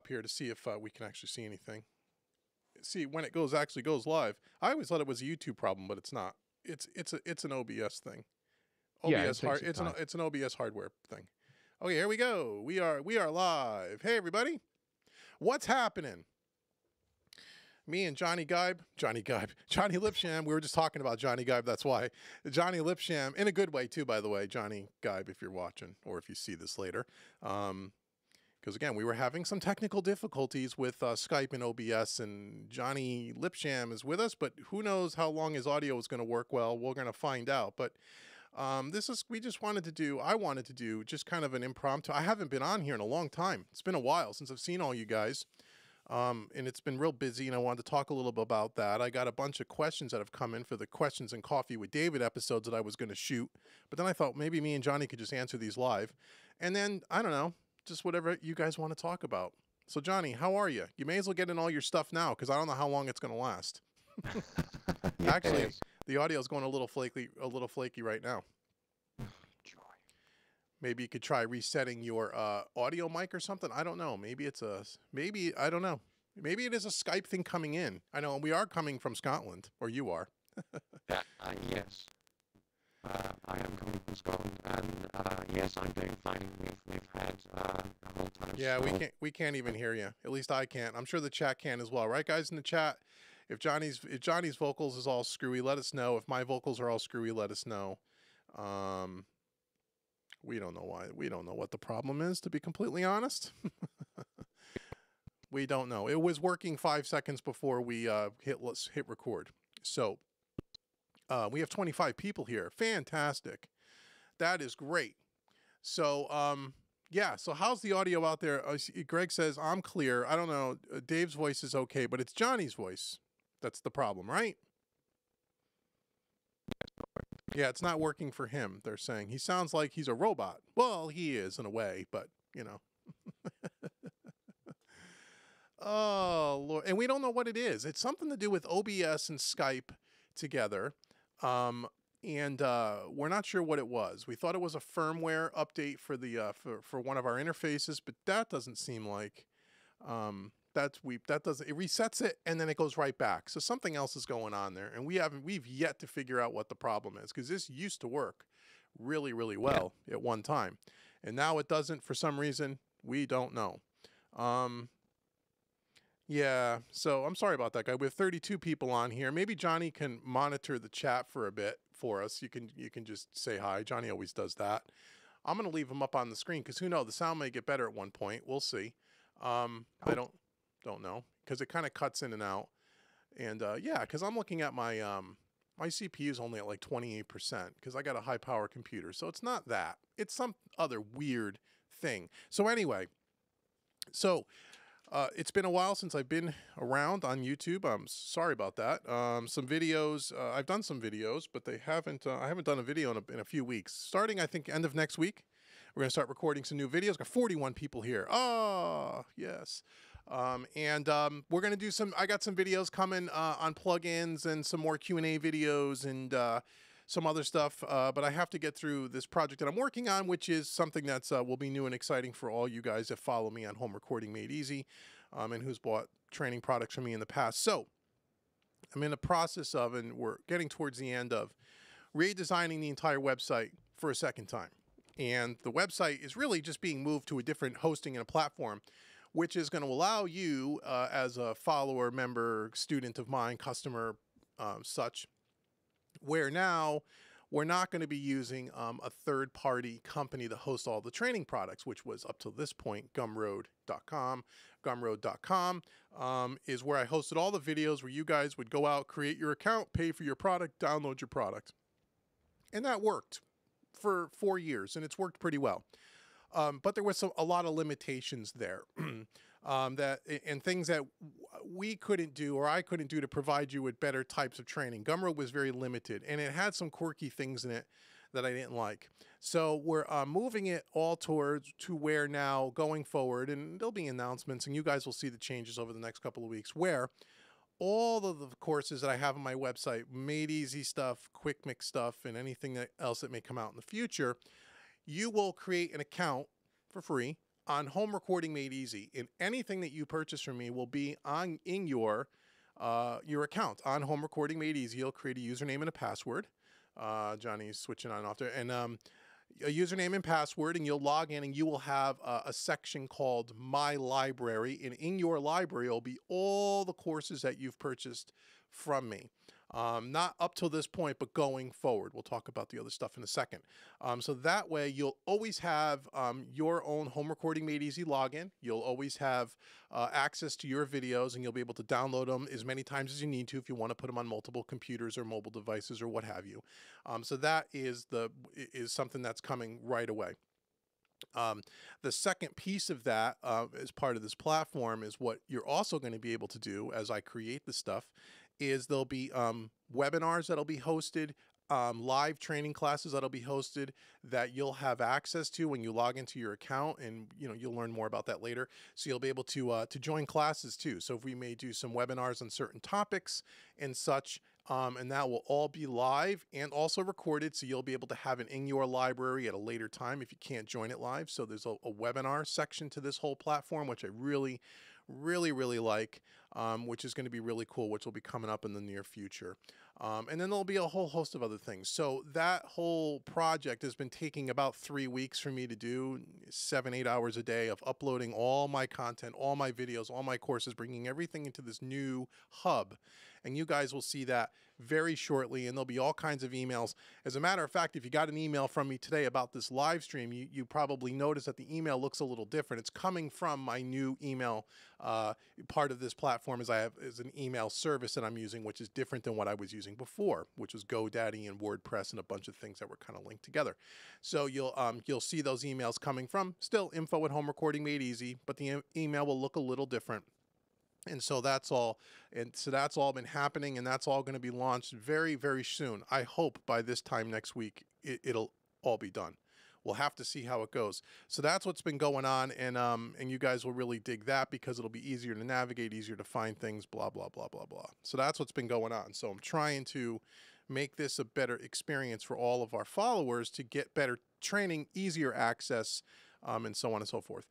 up here to see if we can actually see anything. See when it actually goes live. I always thought it was a YouTube problem, but it's not. It's an OBS thing. OBS it's an OBS hardware thing. Okay, here we go. We are live. Hey everybody, what's happening? Me and Johnny Lipsham. We were just talking about Johnny Geib. That's why Johnny Lipsham, in a good way too, by the way. Johnny Geib, if you're watching or if you see this later, because again, we were having some technical difficulties with Skype and OBS, and Johnny Lipsham is with us, but who knows how long his audio is going to work well. We're going to find out. But I wanted to do just kind of an impromptu. I haven't been on here in a long time. It's been a while since I've seen all you guys. And it's been real busy, and I wanted to talk a little bit about that. I got a bunch of questions that have come in for the Questions and Coffee with David episodes that I was going to shoot. But then I thought maybe me and Johnny could just answer these live. And then, I don't know, just whatever you guys want to talk about. So, Johnny, how are you? You may as well get in all your stuff now, because I don't know how long it's going to last. Yes. Actually, the audio is going a little flaky right now. Maybe you could try resetting your audio mic or something. I don't know. Maybe I don't know. Maybe it is a Skype thing coming in. I know we are coming from Scotland, or you are. Yes. I am coming from Scotland, and yes, I'm doing fine. We've had a whole ton of Yeah, we can't even hear you. At least I can't. I'm sure the chat can as well, right, guys in the chat? If Johnny's vocals is all screwy, let us know. If my vocals are all screwy, let us know. We don't know why. We don't know what the problem is, to be completely honest. We don't know. It was working 5 seconds before we hit record. So we have 25 people here. Fantastic. That is great. So yeah. So how's the audio out there? Greg says I'm clear. I don't know. Dave's voice is okay, but it's Johnny's voice that's the problem, right? Yeah, it's not working for him, they're saying. He sounds like he's a robot. Well, he is in a way, but, you know. Oh, Lord. And we don't know what it is. It's something to do with OBS and Skype together. And we're not sure what it was. We thought it was a firmware update for the for one of our interfaces, but that doesn't seem like it resets it and then it goes right back. So something else is going on there, and we've yet to figure out what the problem is, because this used to work really, really well at one time, and now it doesn't for some reason. We don't know. Yeah, so I'm sorry about that, guy. We have 32 people on here. Maybe Johnny can monitor the chat for a bit for us. You can just say hi. Johnny always does that. I'm going to leave him up on the screen because who knows, the sound may get better at one point. We'll see. I don't know, because it kind of cuts in and out. And yeah, because I'm looking at my my CPU is only at like 28% because I got a high power computer. So it's not that. It's some other weird thing. So anyway, it's been a while since I've been around on YouTube. I'm sorry about that. Some videos, I've done some videos, but I haven't done a video in a few weeks. Starting, I think, end of next week, we're going to start recording some new videos. Got 41 people here. Oh, yes. We're going to do I got some videos coming on plugins and some more Q&A videos and some other stuff. But I have to get through this project that I'm working on, which is something that's will be new and exciting for all you guys that follow me on Home Recording Made Easy and who's bought training products from me in the past. So I'm in the process of, and we're getting towards the end of, redesigning the entire website for a second time. And the website is really just being moved to a different hosting and a platform, which is going to allow you as a follower, member, student of mine, customer, such, where now we're not going to be using a third-party company to host all the training products, which was up to this point Gumroad.com. Gumroad.com is where I hosted all the videos where you guys would go out, create your account, pay for your product, download your product. And that worked for 4 years, and it's worked pretty well. But there was a lot of limitations there and things that we couldn't do or I couldn't do to provide you with better types of training. Gumroad was very limited, and it had some quirky things in it that I didn't like. So we're moving it all to where now going forward, and there'll be announcements, and you guys will see the changes over the next couple of weeks, where all of the courses that I have on my website, Made Easy stuff, Quick Mix stuff, and anything else that may come out in the future, you will create an account for free on Home Recording Made Easy, and anything that you purchase from me will be on in your account on Home Recording Made Easy. You'll create a username and a password. Johnny's switching on and off there, and a username and password, and you'll log in, and you will have a section called My Library, and in your library will be all the courses that you've purchased from me. Not up till this point, but going forward. We'll talk about the other stuff in a second. So that way you'll always have your own Home Recording Made Easy login. You'll always have access to your videos, and you'll be able to download them as many times as you need to if you want to put them on multiple computers or mobile devices or what have you. So that is something that's coming right away. The second piece of that as part of this platform is what you're also going to be able to do as I create the stuff is there'll be webinars that'll be hosted, live training classes that'll be hosted that you'll have access to when you log into your account, and you'll learn more about that later. So you'll be able to join classes too. So if we may do some webinars on certain topics and such, and that will all be live and also recorded, so you'll be able to have it in your library at a later time if you can't join it live. So there's a webinar section to this whole platform, which I really like, which is going to be really cool, which will be coming up in the near future. And then there'll be a whole host of other things. So that whole project has been taking about 3 weeks for me to do, 7-8 hours a day of uploading all my content, all my videos, all my courses, bringing everything into this new hub. And you guys will see that very shortly, and there'll be all kinds of emails. As a matter of fact, if you got an email from me today about this live stream, you probably noticed that the email looks a little different. It's coming from my new email. Part of this platform is an email service that I'm using, which is different than what I was using before, which was GoDaddy and WordPress and a bunch of things that were kind of linked together. So you'll see those emails coming from still info@Home Recording Made Easy, but the email will look a little different. And so that's all. And so that's all been happening, and that's all going to be launched very, very soon. I hope by this time next week, it'll all be done. We'll have to see how it goes. So that's what's been going on, and you guys will really dig that because it'll be easier to navigate, easier to find things, blah, blah, blah, blah, blah. So that's what's been going on. So I'm trying to make this a better experience for all of our followers to get better training, easier access, and so on and so forth.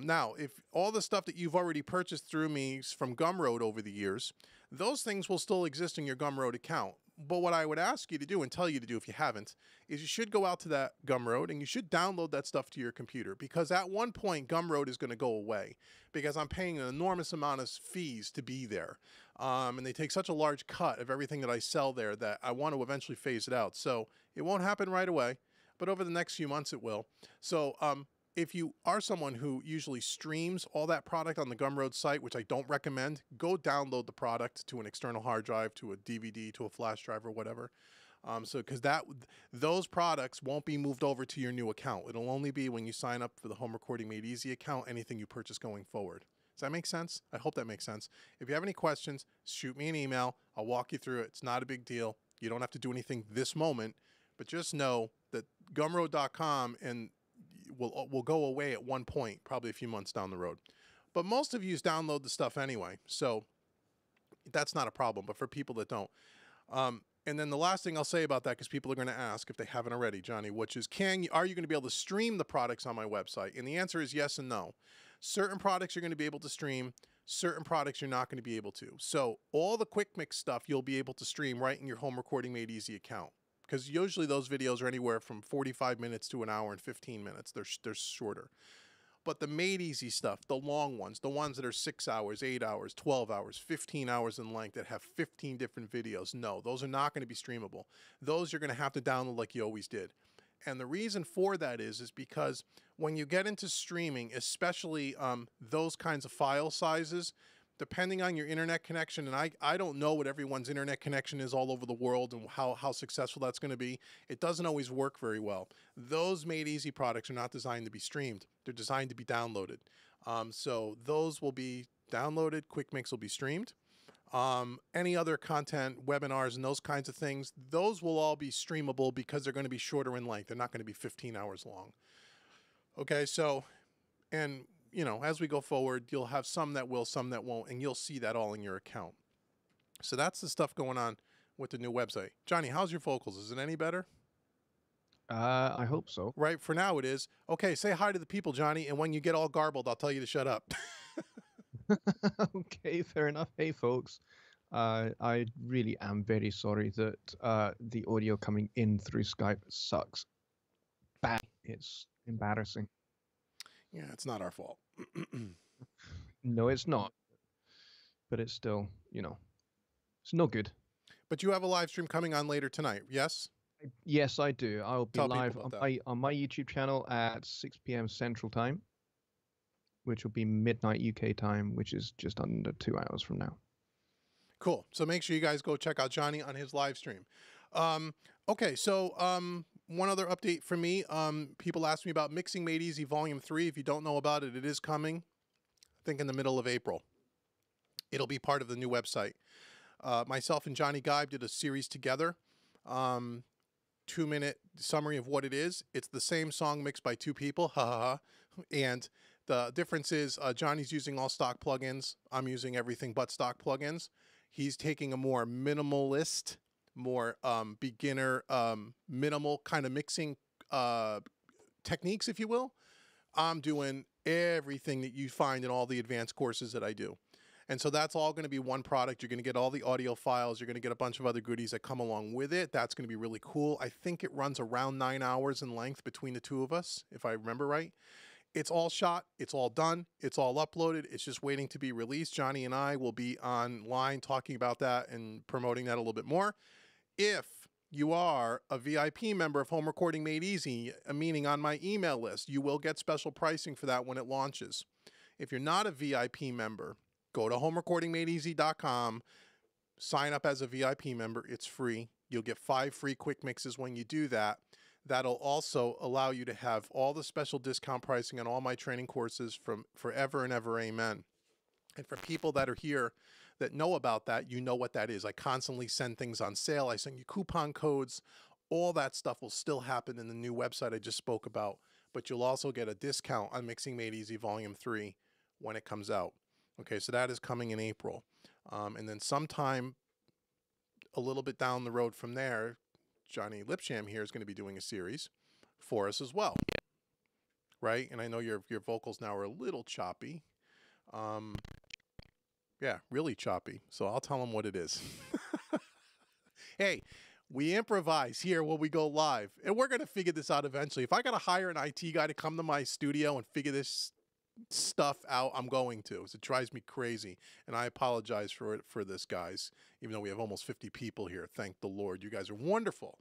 Now, if all the stuff that you've already purchased through me from Gumroad over the years, those things will still exist in your Gumroad account. But what I would ask you to do and tell you to do if you haven't is you should go out to that Gumroad and you should download that stuff to your computer, because at one point Gumroad is going to go away because I'm paying an enormous amount of fees to be there. And they take such a large cut of everything that I sell there that I want to eventually phase it out. So it won't happen right away, but over the next few months it will. So if you are someone who usually streams all that product on the Gumroad site, which I don't recommend, go download the product to an external hard drive, to a DVD, to a flash drive, or whatever. Because those products won't be moved over to your new account. It'll only be when you sign up for the Home Recording Made Easy account, anything you purchase going forward. Does that make sense? I hope that makes sense. If you have any questions, shoot me an email. I'll walk you through it. It's not a big deal. You don't have to do anything this moment, but just know that Gumroad.com and will go away at one point, probably a few months down the road. But most of you download the stuff anyway, so that's not a problem. But for people that don't, and then the last thing I'll say about that, because people are going to ask if they haven't already, Johnny, which is, are you going to be able to stream the products on my website? And the answer is yes and no. Certain products you're going to be able to stream. Certain products you're not going to be able to. So all the Quick Mix stuff you'll be able to stream right in your Home Recording Made Easy account, because usually those videos are anywhere from 45 minutes to an hour and 15 minutes. They're shorter. But the Made Easy stuff, the long ones, the ones that are 6 hours, 8 hours, 12 hours, 15 hours in length that have 15 different videos, no, those are not going to be streamable. Those you're going to have to download like you always did. And the reason for that is because when you get into streaming, especially those kinds of file sizes, depending on your internet connection, and I don't know what everyone's internet connection is all over the world and how successful that's going to be, it doesn't always work very well. Those Made Easy products are not designed to be streamed. They're designed to be downloaded. So those will be downloaded. Quick Mix will be streamed. Any other content, webinars, and those kinds of things, those will all be streamable because they're going to be shorter in length. They're not going to be 15 hours long. Okay, so, and as we go forward, you'll have some that will, some that won't, and you'll see that all in your account. So that's the stuff going on with the new website. Johnny, how's your vocals? Is it any better? I hope so. Right? For now, it is. Okay, say hi to the people, Johnny, and when you get all garbled, I'll tell you to shut up. Okay, fair enough. Hey, folks. I really am very sorry that the audio coming in through Skype sucks bad. It's embarrassing. Yeah, it's not our fault. No, it's not. But it's still, it's no good. But you have a live stream coming on later tonight, yes? Yes, I do. I'll be Tell people live about on that. my YouTube channel at 6 p.m. Central Time, which will be midnight UK time, which is just under 2 hours from now. Cool. So make sure you guys go check out Johnny on his live stream. Okay, so one other update for me. People asked me about Mixing Made Easy Volume 3. If you don't know about it, it is coming, I think in the middle of April. It'll be part of the new website. Myself and Johnny Geib did a series together. 2-minute summary of what it is. It's the same song mixed by two people, ha ha ha. And the difference is Johnny's using all stock plugins. I'm using everything but stock plugins. He's taking a more minimalist, more beginner, minimal kind of mixing techniques, if you will. I'm doing everything that you find in all the advanced courses that I do. And so that's all going to be one product. You're going to get all the audio files. You're going to get a bunch of other goodies that come along with it. That's going to be really cool. I think it runs around 9 hours in length between the two of us, if I remember right. It's all shot. It's all done. It's all uploaded. It's just waiting to be released. Johnny and I will be online talking about that and promoting that a little bit more. If you are a VIP member of Home Recording Made Easy, meaning on my email list, you will get special pricing for that when it launches. If you're not a VIP member, go to homerecordingmadeeasy.com, sign up as a VIP member. It's free. You'll get 5 free quick mixes when you do that. That'll also allow you to have all the special discount pricing on all my training courses from forever and ever. Amen. And for people that are here that know about that, you know what that is. I constantly send things on sale. I send you coupon codes. All that stuff will still happen in the new website I just spoke about. But you'll also get a discount on Mixing Made Easy Volume 3 when it comes out. Okay, so that is coming in April. And then sometime a little bit down the road from there, Johnny Lipsham here is going to be doing a series for us as well. Right? And I know your vocals now are a little choppy. Yeah, really choppy. So I'll tell him what it is. Hey, we improvise here when we go live. And we're going to figure this out eventually. If I got to hire an IT guy to come to my studio and figure this stuff out, I'm going to. It drives me crazy. And I apologize for it for this, guys. Even though we have almost 50 people here. Thank the Lord. You guys are wonderful.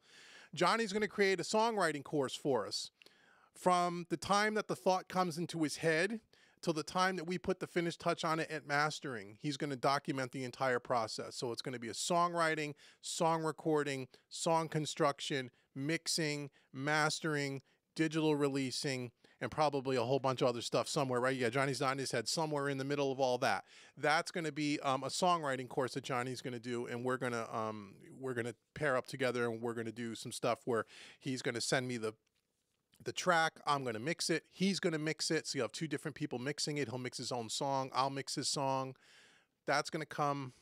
Johnny's going to create a songwriting course for us. From the time that the thought comes into his head till the time that we put the finished touch on it at mastering, he's going to document the entire process. So it's going to be a songwriting, song recording, song construction, mixing, mastering, digital releasing, and probably a whole bunch of other stuff somewhere, right? Yeah, Johnny's nodding his head, somewhere in the middle of all that. That's going to be a songwriting course that Johnny's going to do, and we're going to pair up together, and we're going to do some stuff where he's going to send me the track, I'm going to mix it, he's going to mix it, so you have 2 different people mixing it. He'll mix his own song, I'll mix his song. That's going to come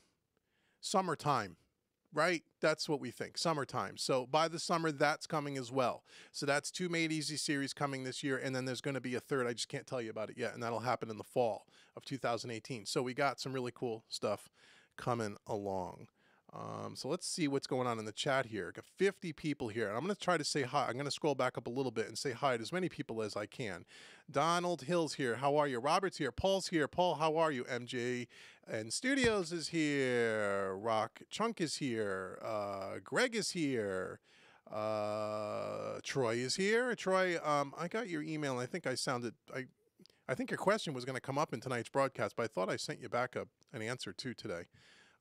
summertime, right? That's what we think, summertime. So by the summer, that's coming as well. So that's 2 Made Easy series coming this year, and then there's going to be a third. I just can't tell you about it yet, and that'll happen in the fall of 2018. So we got some really cool stuff coming along. So let's see what's going on in the chat here. Got 50 people here. I'm going to try to say hi. I'm going to scroll back up a little bit and say hi to as many people as I can. Donald Hill's here. How are you? Robert's here. Paul's here. Paul, how are you? MJ and Studios is here. Rock Chunk is here. Greg is here. Troy is here. Troy, I got your email, and I think I sounded... I think your question was going to come up in tonight's broadcast, but I thought I sent you back an answer too today.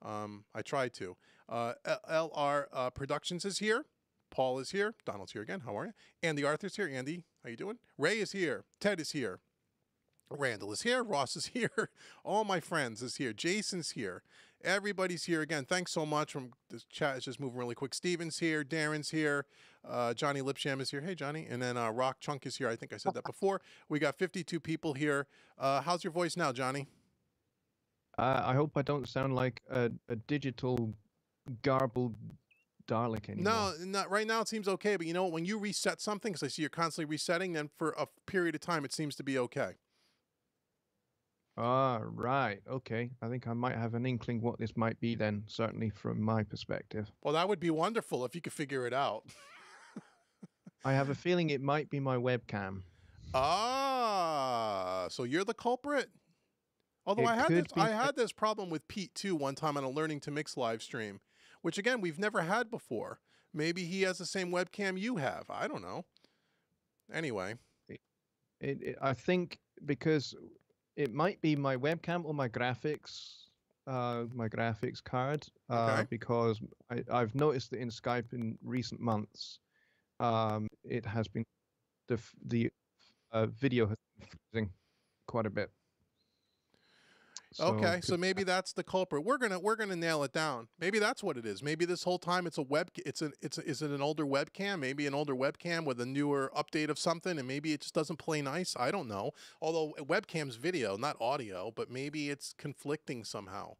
I tried to. LR Productions is here. Paul is here. Donald's here again. How are you? Andy Arthur's here. Andy, how you doing? Ray is here. Ted is here. Randall is here. Ross is here. All my friends is here. Jason's here. Everybody's here again. Thanks so much. This chat is just moving really quick. Steven's here. Darren's here. Johnny Lipsham is here. Hey, Johnny. And then Rock Chunk is here. I think I said that before. We got 52 people here. How's your voice now, Johnny? I hope I don't sound like a digital garbled Dalek anymore. No, not right now. It seems okay, but you know what? When you reset something, because I see you're constantly resetting, then for a period of time, it seems to be okay. Ah, right. Okay. I think I might have an inkling what this might be then, certainly from my perspective. Well, that would be wonderful if you could figure it out. I have a feeling it might be my webcam. Ah, so you're the culprit? Although It could be. I had this problem with Pete too one time on a Learning to Mix live stream, which again we've never had before. Maybe he has the same webcam you have. I don't know. Anyway, I think because it might be my webcam or my graphics card. Okay. Because I've noticed that in Skype in recent months, it has been the video has been freezing quite a bit. Okay, so maybe that's the culprit. We're gonna nail it down. Maybe that's what it is. Maybe this whole time it's is it an older webcam? Maybe an older webcam with a newer update of something, and maybe it just doesn't play nice. I don't know. Although webcam's video, not audio, but maybe it's conflicting somehow.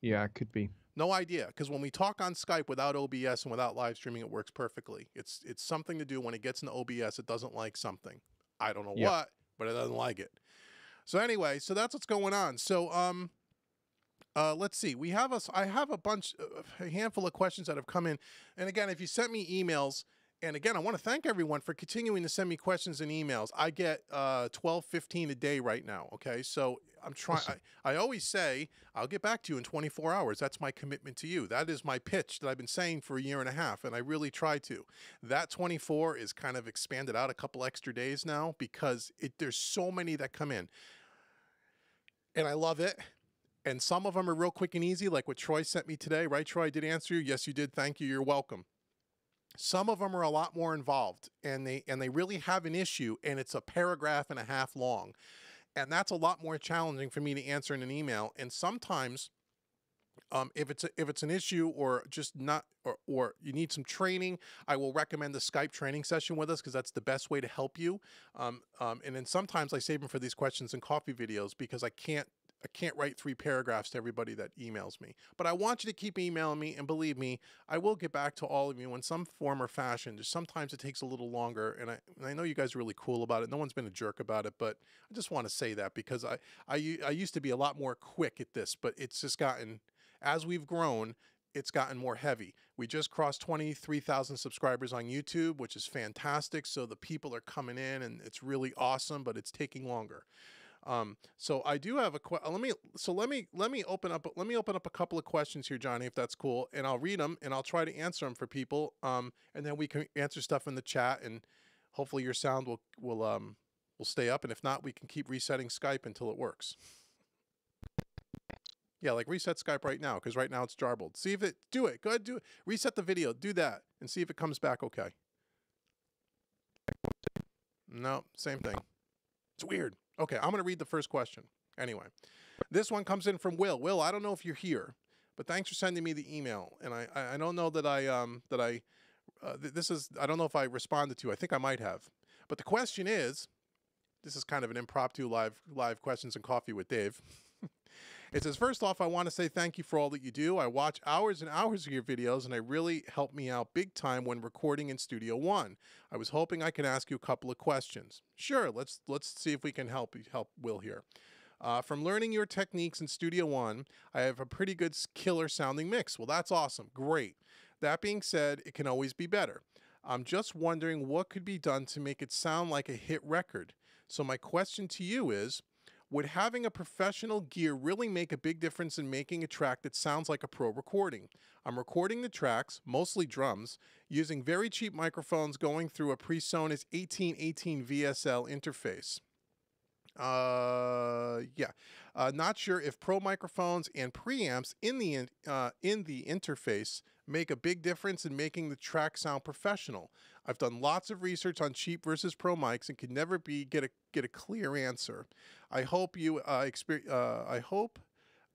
Yeah, it could be. No idea, because when we talk on Skype without OBS and without live streaming, it works perfectly. It's something to do when it gets into OBS. It doesn't like something. I don't know what, but it doesn't like it. So anyway, so that's what's going on. So let's see. I have a handful of questions that have come in. And again, if you sent me emails, and again, I want to thank everyone for continuing to send me questions and emails. I get 12, 15 a day right now. Okay, so I'm trying. Awesome. I always say I'll get back to you in 24 hours. That's my commitment to you. That is my pitch that I've been saying for a year and a half, and I really try to. That 24 is kind of expanded out a couple extra days now because there's so many that come in, and I love it. And some of them are real quick and easy, like what Troy sent me today. Right, Troy? I did answer you. Yes, you did. Thank you. You're welcome. Some of them are a lot more involved, and they really have an issue, and it's a paragraph and a half long. And that's a lot more challenging for me to answer in an email. And sometimes, if it's an issue or just not, or you need some training, I will recommend the Skype training session with us because that's the best way to help you. And then sometimes I save them for these questions and coffee videos because I can't write 3 paragraphs to everybody that emails me. But I want you to keep emailing me, and believe me, I will get back to all of you in some form or fashion. Just sometimes it takes a little longer, and I know you guys are really cool about it. No one's been a jerk about it, but I just want to say that because I used to be a lot more quick at this, but it's just gotten, as we've grown, it's gotten more heavy. We just crossed 23,000 subscribers on YouTube, which is fantastic. So the people are coming in, and it's really awesome, but it's taking longer. So I do have let me open up a couple of questions here, Johnny, if that's cool, and I'll read them and I'll try to answer them for people. And then we can answer stuff in the chat, and hopefully your sound will stay up. And if not, we can keep resetting Skype until it works. Yeah, like reset Skype right now, because right now it's jarbled. See if do it. Go ahead, do it. Reset the video, do that, and see if it comes back okay. No, same thing. It's weird. Okay, I'm going to read the first question. Anyway, this one comes in from Will. Will, I don't know if you're here, but thanks for sending me the email. And I don't know that I don't know if I responded to. I think I might have. But the question is, this is kind of an impromptu live questions and coffee with Dave. It says, first off, I want to say thank you for all that you do. I watch hours and hours of your videos, and they really help me out big time when recording in Studio One. I was hoping I could ask you a couple of questions. Sure, let's see if we can help Will here. From learning your techniques in Studio One, I have a pretty good killer sounding mix. Well, that's awesome. Great. That being said, it can always be better. I'm just wondering what could be done to make it sound like a hit record. So my question to you is, would having a professional gear really make a big difference in making a track that sounds like a pro recording? I'm recording the tracks, mostly drums, using very cheap microphones going through a PreSonus 1818 VSL interface. Not sure if pro microphones and preamps in the interface make a big difference in making the track sound professional. I've done lots of research on cheap versus pro mics and could never get a clear answer. I hope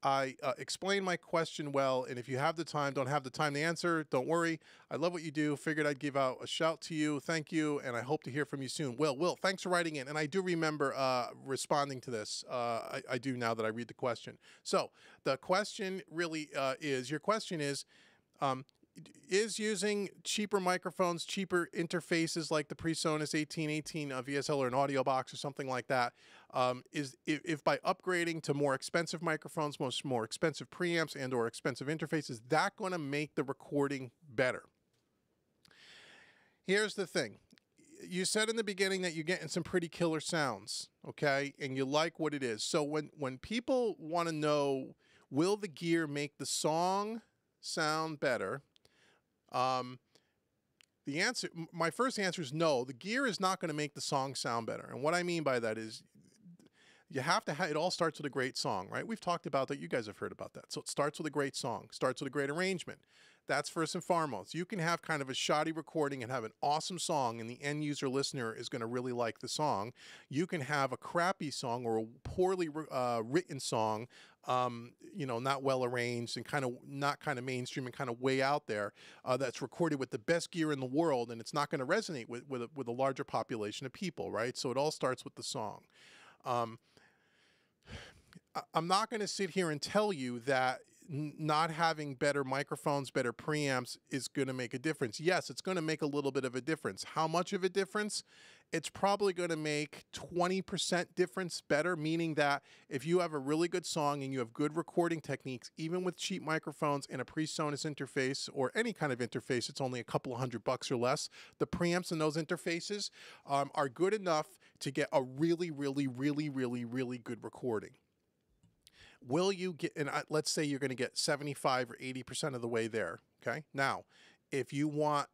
I explain my question well, and if you have the time, don't have the time to answer, don't worry. I love what you do. Figured I'd give out a shout to you. Thank you, and I hope to hear from you soon. Will, thanks for writing in, and I do remember responding to this. I do now that I read the question. So the question really is, your question is, is using cheaper microphones, cheaper interfaces like the PreSonus 1818 VSL or an audio box or something like that, is if by upgrading to more expensive microphones, more expensive preamps and or expensive interfaces, that going to make the recording better? Here's the thing. You said in the beginning that you're getting some pretty killer sounds, okay? And you like what it is. So when people want to know, will the gear make the song sound better? The answer, my first answer is no. The gear is not going to make the song sound better. And what I mean by that is you have to it all starts with a great song, right? We've talked about that. You guys have heard about that. So it starts with a great song, starts with a great arrangement. That's first and foremost. You can have kind of a shoddy recording and have an awesome song, and the end user listener is going to really like the song. You can have a crappy song or a poorly written song, not well arranged and not kind of mainstream and kind of way out there, that's recorded with the best gear in the world, and it's not going to resonate with a larger population of people, right? So it all starts with the song. I'm not going to sit here and tell you that not having better microphones, better preamps is going to make a difference. Yes, it's going to make a little bit of a difference. How much of a difference? It's probably going to make 20% difference better, meaning that if you have a really good song and you have good recording techniques, even with cheap microphones and a PreSonus interface or any kind of interface, it's only a couple of $100 or less. The preamps in those interfaces are good enough to get a really, really, really, really, really good recording. Will you get, and let's say you're going to get 75 or 80% of the way there, okay? Now, if you want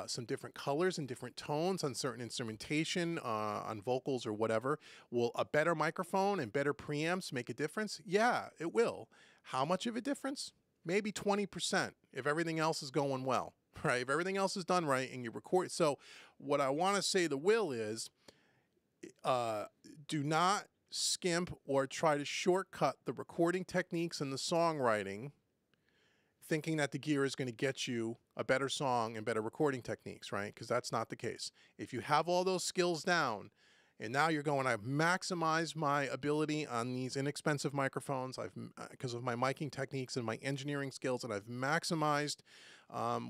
some different colors and different tones on certain instrumentation, on vocals or whatever, will a better microphone and better preamps make a difference? Yeah, it will. How much of a difference? Maybe 20% if everything else is going well, right? If everything else is done right and you record. So what I want to say the will is, do not skimp or try to shortcut the recording techniques and the songwriting thinking that the gear is going to get you a better song and better recording techniques, right? Because that's not the case. If you have all those skills down and now you're going, I've maximized my ability on these inexpensive microphones, because of my miking techniques and my engineering skills, and I've maximized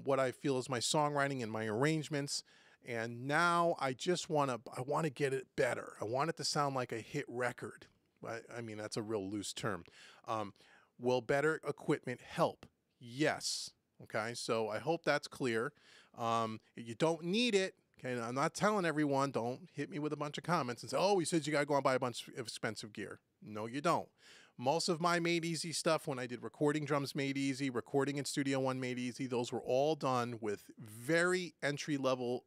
what I feel is my songwriting and my arrangements, and now I want to get it better. I want it to sound like a hit record. I mean, that's a real loose term. Will better equipment help? Yes. Okay. So I hope that's clear. You don't need it. Okay. I'm not telling everyone, don't hit me with a bunch of comments and say, oh, he said you got to go and buy a bunch of expensive gear. No, you don't. Most of my Made Easy stuff, when I did recording drums Made Easy, recording in Studio One Made Easy, those were all done with very entry-level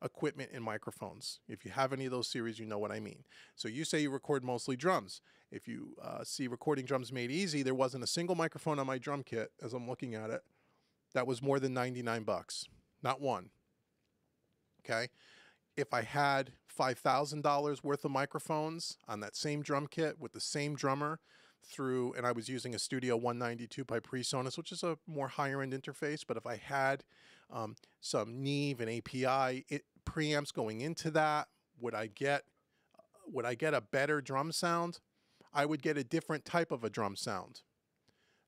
equipment and microphones. If you have any of those series, you know what I mean. So you say you record mostly drums. If you see recording drums Made Easy, there wasn't a single microphone on my drum kit, as I'm looking at it, that was more than $99. Not one. Okay? If I had $5,000 worth of microphones on that same drum kit with the same drummer and I was using a Studio 192 by PreSonus, which is a more higher end interface, but if I had some Neve and API preamps going into that, would I get a better drum sound? I would get a different type of a drum sound.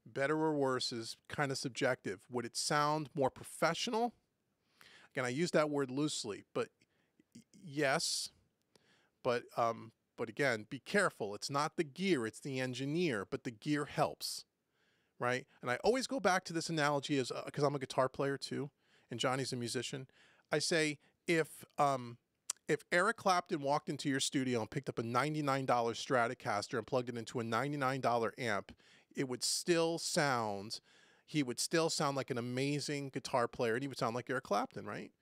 Better or worse is kind of subjective. Would it sound more professional? Again, I use that word loosely, but yes, but again, be careful. It's not the gear, it's the engineer, but the gear helps, right? And I always go back to this analogy because I'm a guitar player too, and Johnny's a musician. I say, if Eric Clapton walked into your studio and picked up a $99 Stratocaster and plugged it into a $99 amp, he would still sound like an amazing guitar player, and he would sound like Eric Clapton, right?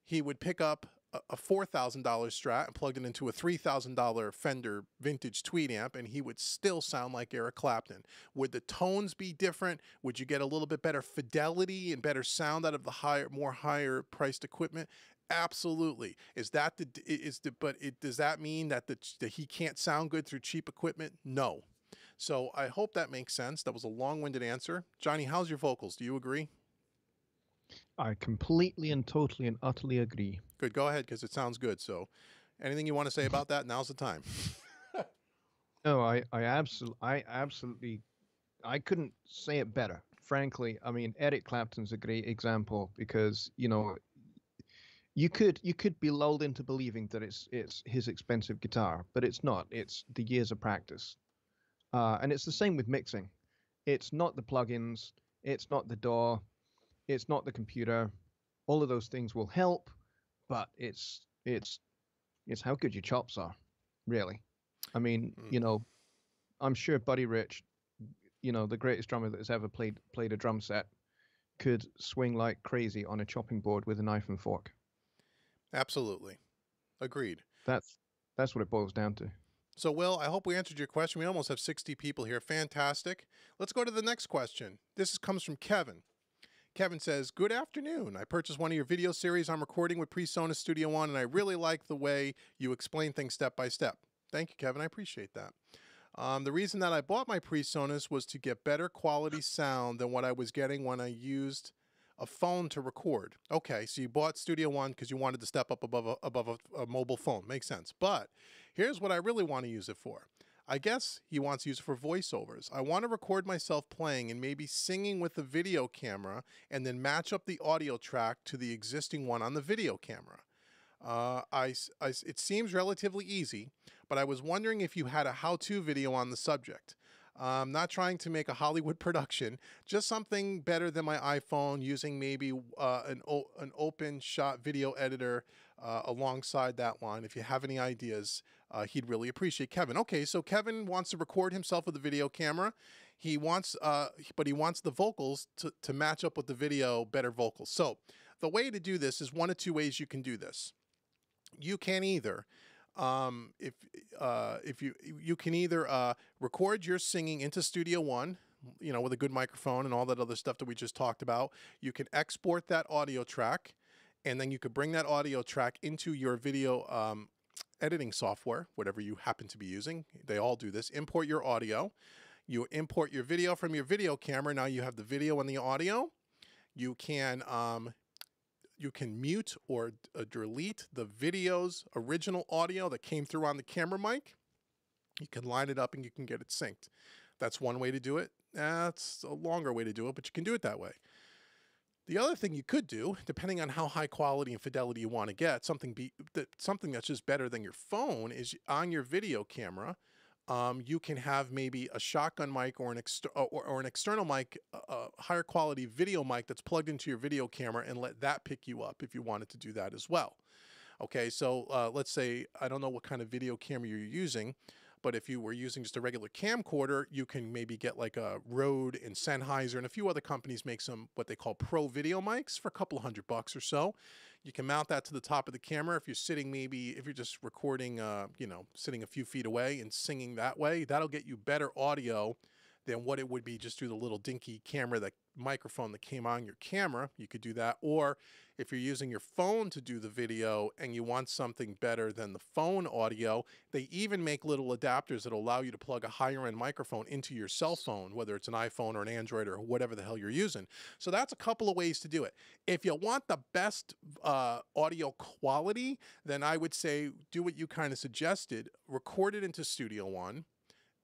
He would pick up a $4,000 Strat and plugged it into a $3,000 Fender vintage Tweed amp, and he would still sound like Eric Clapton. Would the tones be different? Would you get a little bit better fidelity and better sound out of the higher priced equipment? Absolutely. Does that mean that he can't sound good through cheap equipment? No. So I hope that makes sense. That was a long-winded answer. Johnny, how's your vocals? Do you agree? I completely and totally and utterly agree. Good. Go ahead, because it sounds good. So anything you want to say about that, now's the time. No, I absolutely, I couldn't say it better. frankly, I mean, Eric Clapton's a great example because, you know, you could be lulled into believing that it's his expensive guitar, but it's not. It's the years of practice. And it's the same with mixing. It's not the plugins, it's not the DAW, it's not the computer. All of those things will help, but it's how good your chops are, really. I mean, Mm. you know, I'm sure Buddy Rich, you know, the greatest drummer that has ever played a drum set, could swing like crazy on a chopping board with a knife and fork. Absolutely. Agreed. That's that's what it boils down to. So, Will, I hope we answered your question. We almost have 60 people here. Fantastic. Let's go to the next question. This comes from Kevin. Kevin says, good afternoon. I purchased one of your video series I'm recording with PreSonus Studio One, and I really like the way you explain things step by step. Thank you, Kevin. I appreciate that. The reason that I bought my PreSonus was to get better quality sound than what I was getting when I used a phone to record. Okay, so you bought Studio One because you wanted to step up above a mobile phone. Makes sense. But here's what I really want to use it for. I guess he wants to use it for voiceovers. I want to record myself playing and maybe singing with the video camera and then match up the audio track to the existing one on the video camera. It seems relatively easy, but I was wondering if you had a how-to video on the subject. I'm not trying to make a Hollywood production, just something better than my iPhone, using maybe an open shot video editor alongside that one. If you have any ideas, he'd really appreciate. Kevin. Okay, so Kevin wants to record himself with a video camera. He wants, but he wants the vocals to match up with the video, better vocals. So the way to do this is one of two ways you can do this. You can either, if you can either record your singing into Studio One, you know, with a good microphone and all that other stuff that we just talked about. You can export that audio track, and then you could bring that audio track into your video editing software, whatever you happen to be using. They all do this. Import your audio. You import your video from your video camera. Now you have the video and the audio. You can mute or delete the video's original audio that came through on the camera mic. You can line it up and you can get it synced. That's one way to do it. That's a longer way to do it, but you can do it that way. The other thing you could do, depending on how high quality and fidelity you want to get, something that's just better than your phone, is on your video camera. You can have maybe a shotgun mic or an external mic, higher quality video mic that's plugged into your video camera, and let that pick you up if you wanted to do that as well. Okay, so let's say, I don't know what kind of video camera you're using, but if you were using just a regular camcorder, you can maybe get like a Rode and Sennheiser, and a few other companies make some what they call pro video mics for a couple $100 or so. You can mount that to the top of the camera. If you're sitting, maybe if you're just recording, you know, sitting a few feet away and singing that way, that'll get you better audio than what it would be just through the little dinky camera, that microphone that came on your camera. You could do that. Or if you're using your phone to do the video and you want something better than the phone audio, they even make little adapters that allow you to plug a higher end microphone into your cell phone, whether it's an iPhone or an Android or whatever the hell you're using. So that's a couple of ways to do it. If you want the best audio quality, then I would say do what you kind of suggested. Record it into Studio One,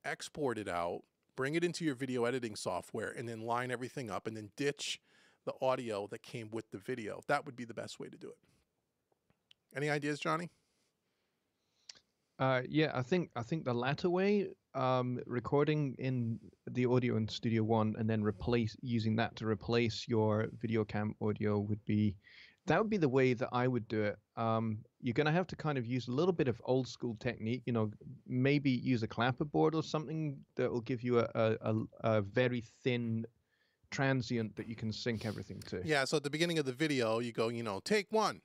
export it out, bring it into your video editing software, and then line everything up, and then ditch the audio that came with the video. That would be the best way to do it. Any ideas, Johnny? Yeah, I think the latter way, recording in the audio in Studio One and then using that to replace your video cam audio would be the way that I would do it. You're going to have to kind of use a little bit of old school technique, you know, maybe use a clapperboard or something that will give you a very thin transient that you can sync everything to. Yeah, so at the beginning of the video, you go, you know, take one.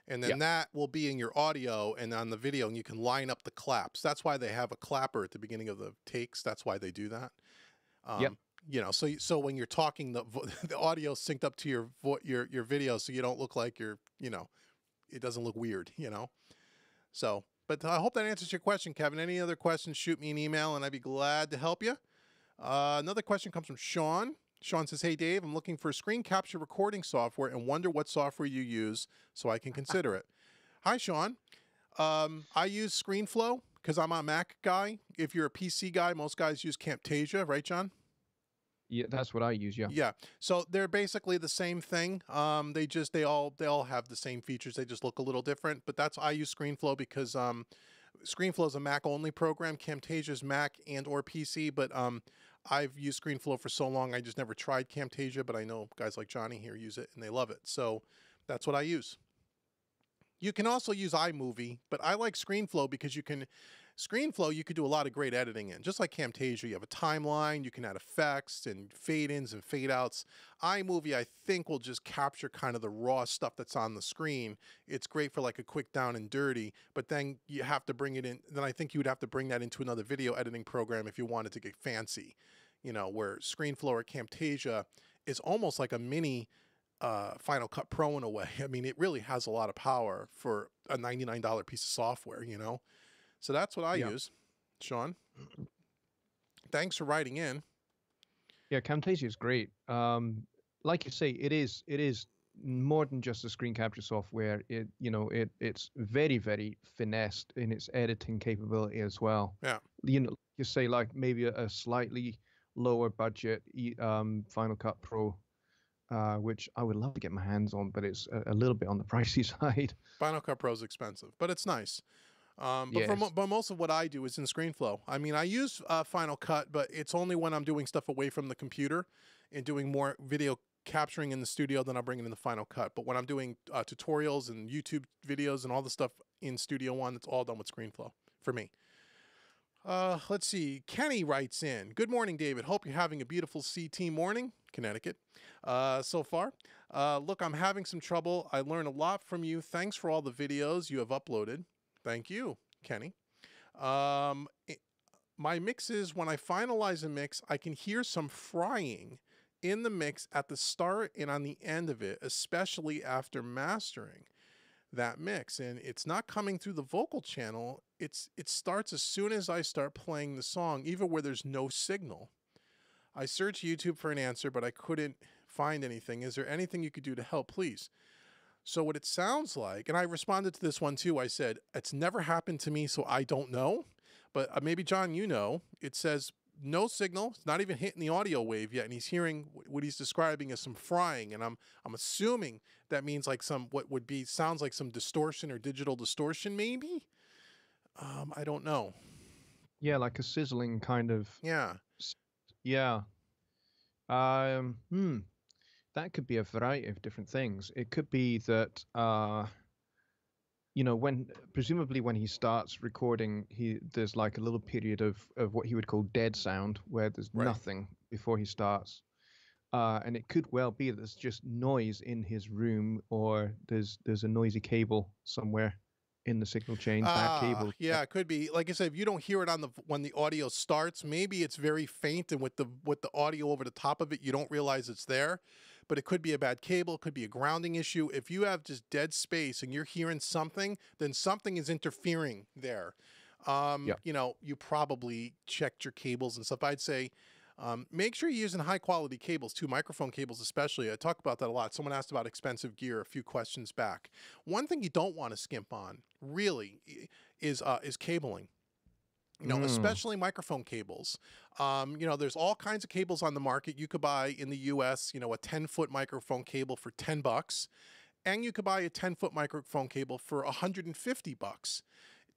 And then that will be in your audio and on the video, and you can line up the claps. That's why they have a clapper at the beginning of the takes. That's why they do that. You know, so when you're talking, the audio synced up to your video, so you don't look like you're, you know, it doesn't look weird, you know. So, but I hope that answers your question, Kevin. Any other questions, shoot me an email, and I'd be glad to help you. Another question comes from Sean. Sean says, hey, Dave, I'm looking for screen capture recording software and wonder what software you use so I can consider it. Hi, Sean. I use ScreenFlow because I'm a Mac guy. If you're a PC guy, most guys use Camtasia, right, John? Yeah, that's what I use. Yeah. Yeah. So they're basically the same thing. They all have the same features. They just look a little different. But that's I use ScreenFlow because ScreenFlow is a Mac only program. Camtasia is Mac and or PC. But I've used ScreenFlow for so long. I just never tried Camtasia. But I know guys like Johnny here use it and they love it. So that's what I use. You can also use iMovie, but I like ScreenFlow because ScreenFlow, you could do a lot of great editing in. Just like Camtasia, you have a timeline, you can add effects and fade-ins and fade-outs. iMovie, I think, will just capture kind of the raw stuff that's on the screen. It's great for like a quick down and dirty, but then you have to bring it in. Then I think you would have to bring that into another video editing program if you wanted to get fancy, where ScreenFlow or Camtasia is almost like a mini Final Cut Pro in a way. I mean, it really has a lot of power for a $99 piece of software. So that's what I use. Sean, thanks for writing in. Yeah, Camtasia is great. Like you say, it is more than just a screen capture software. It's very, very finessed in its editing capability as well. Yeah. You say like maybe a slightly lower budget Final Cut Pro, which I would love to get my hands on, but it's a little bit on the pricey side. Final Cut Pro is expensive, but it's nice. But Yes. but most of what I do is in ScreenFlow. I mean, I use Final Cut, but it's only when I'm doing stuff away from the computer and doing more video capturing in the studio, then I'll bring it in the Final Cut. But when I'm doing tutorials and YouTube videos and all the stuff in Studio One, it's all done with ScreenFlow for me. Let's see. Kenny writes in, "Good morning, David. Hope you're having a beautiful CT morning, Connecticut, so far. Look, I'm having some trouble. I learn a lot from you. Thanks for all the videos you have uploaded." Thank you, Kenny. My mixes, when I finalize a mix, I can hear some frying in the mix at the start and on the end of it, especially after mastering that mix. And it's not coming through the vocal channel. It starts as soon as I start playing the song, even where there's no signal. I searched YouTube for an answer, but I couldn't find anything. Is there anything you could do to help, please? So what it sounds like, and I responded to this one too, I said, it's never happened to me, so I don't know. But maybe, John, it says no signal. It's not even hitting the audio wave yet, and he's hearing what he's describing as some frying. And I'm assuming that means like sounds like some distortion or digital distortion, maybe? I don't know. Yeah, like a sizzling kind of. Yeah. Yeah. That could be a variety of different things. It could be that, presumably when he starts recording, there's like a little period of what he would call dead sound, where there's nothing before he starts. And it could well be that there's just noise in his room, or there's a noisy cable somewhere in the signal chain, bad cable. Yeah, it could be. Like I said, if you don't hear it when the audio starts, maybe it's very faint, and with the audio over the top of it, you don't realize it's there. But it could be a bad cable, it could be a grounding issue. If you have just dead space and you're hearing something, then something is interfering there. You probably checked your cables and stuff. I'd say make sure you're using high quality cables too, microphone cables especially. I talk about that a lot. Someone asked about expensive gear a few questions back. One thing you don't want to skimp on really is cabling. Especially microphone cables. There's all kinds of cables on the market. You could buy in the US, a 10-foot microphone cable for $10, and you could buy a 10-foot microphone cable for $150,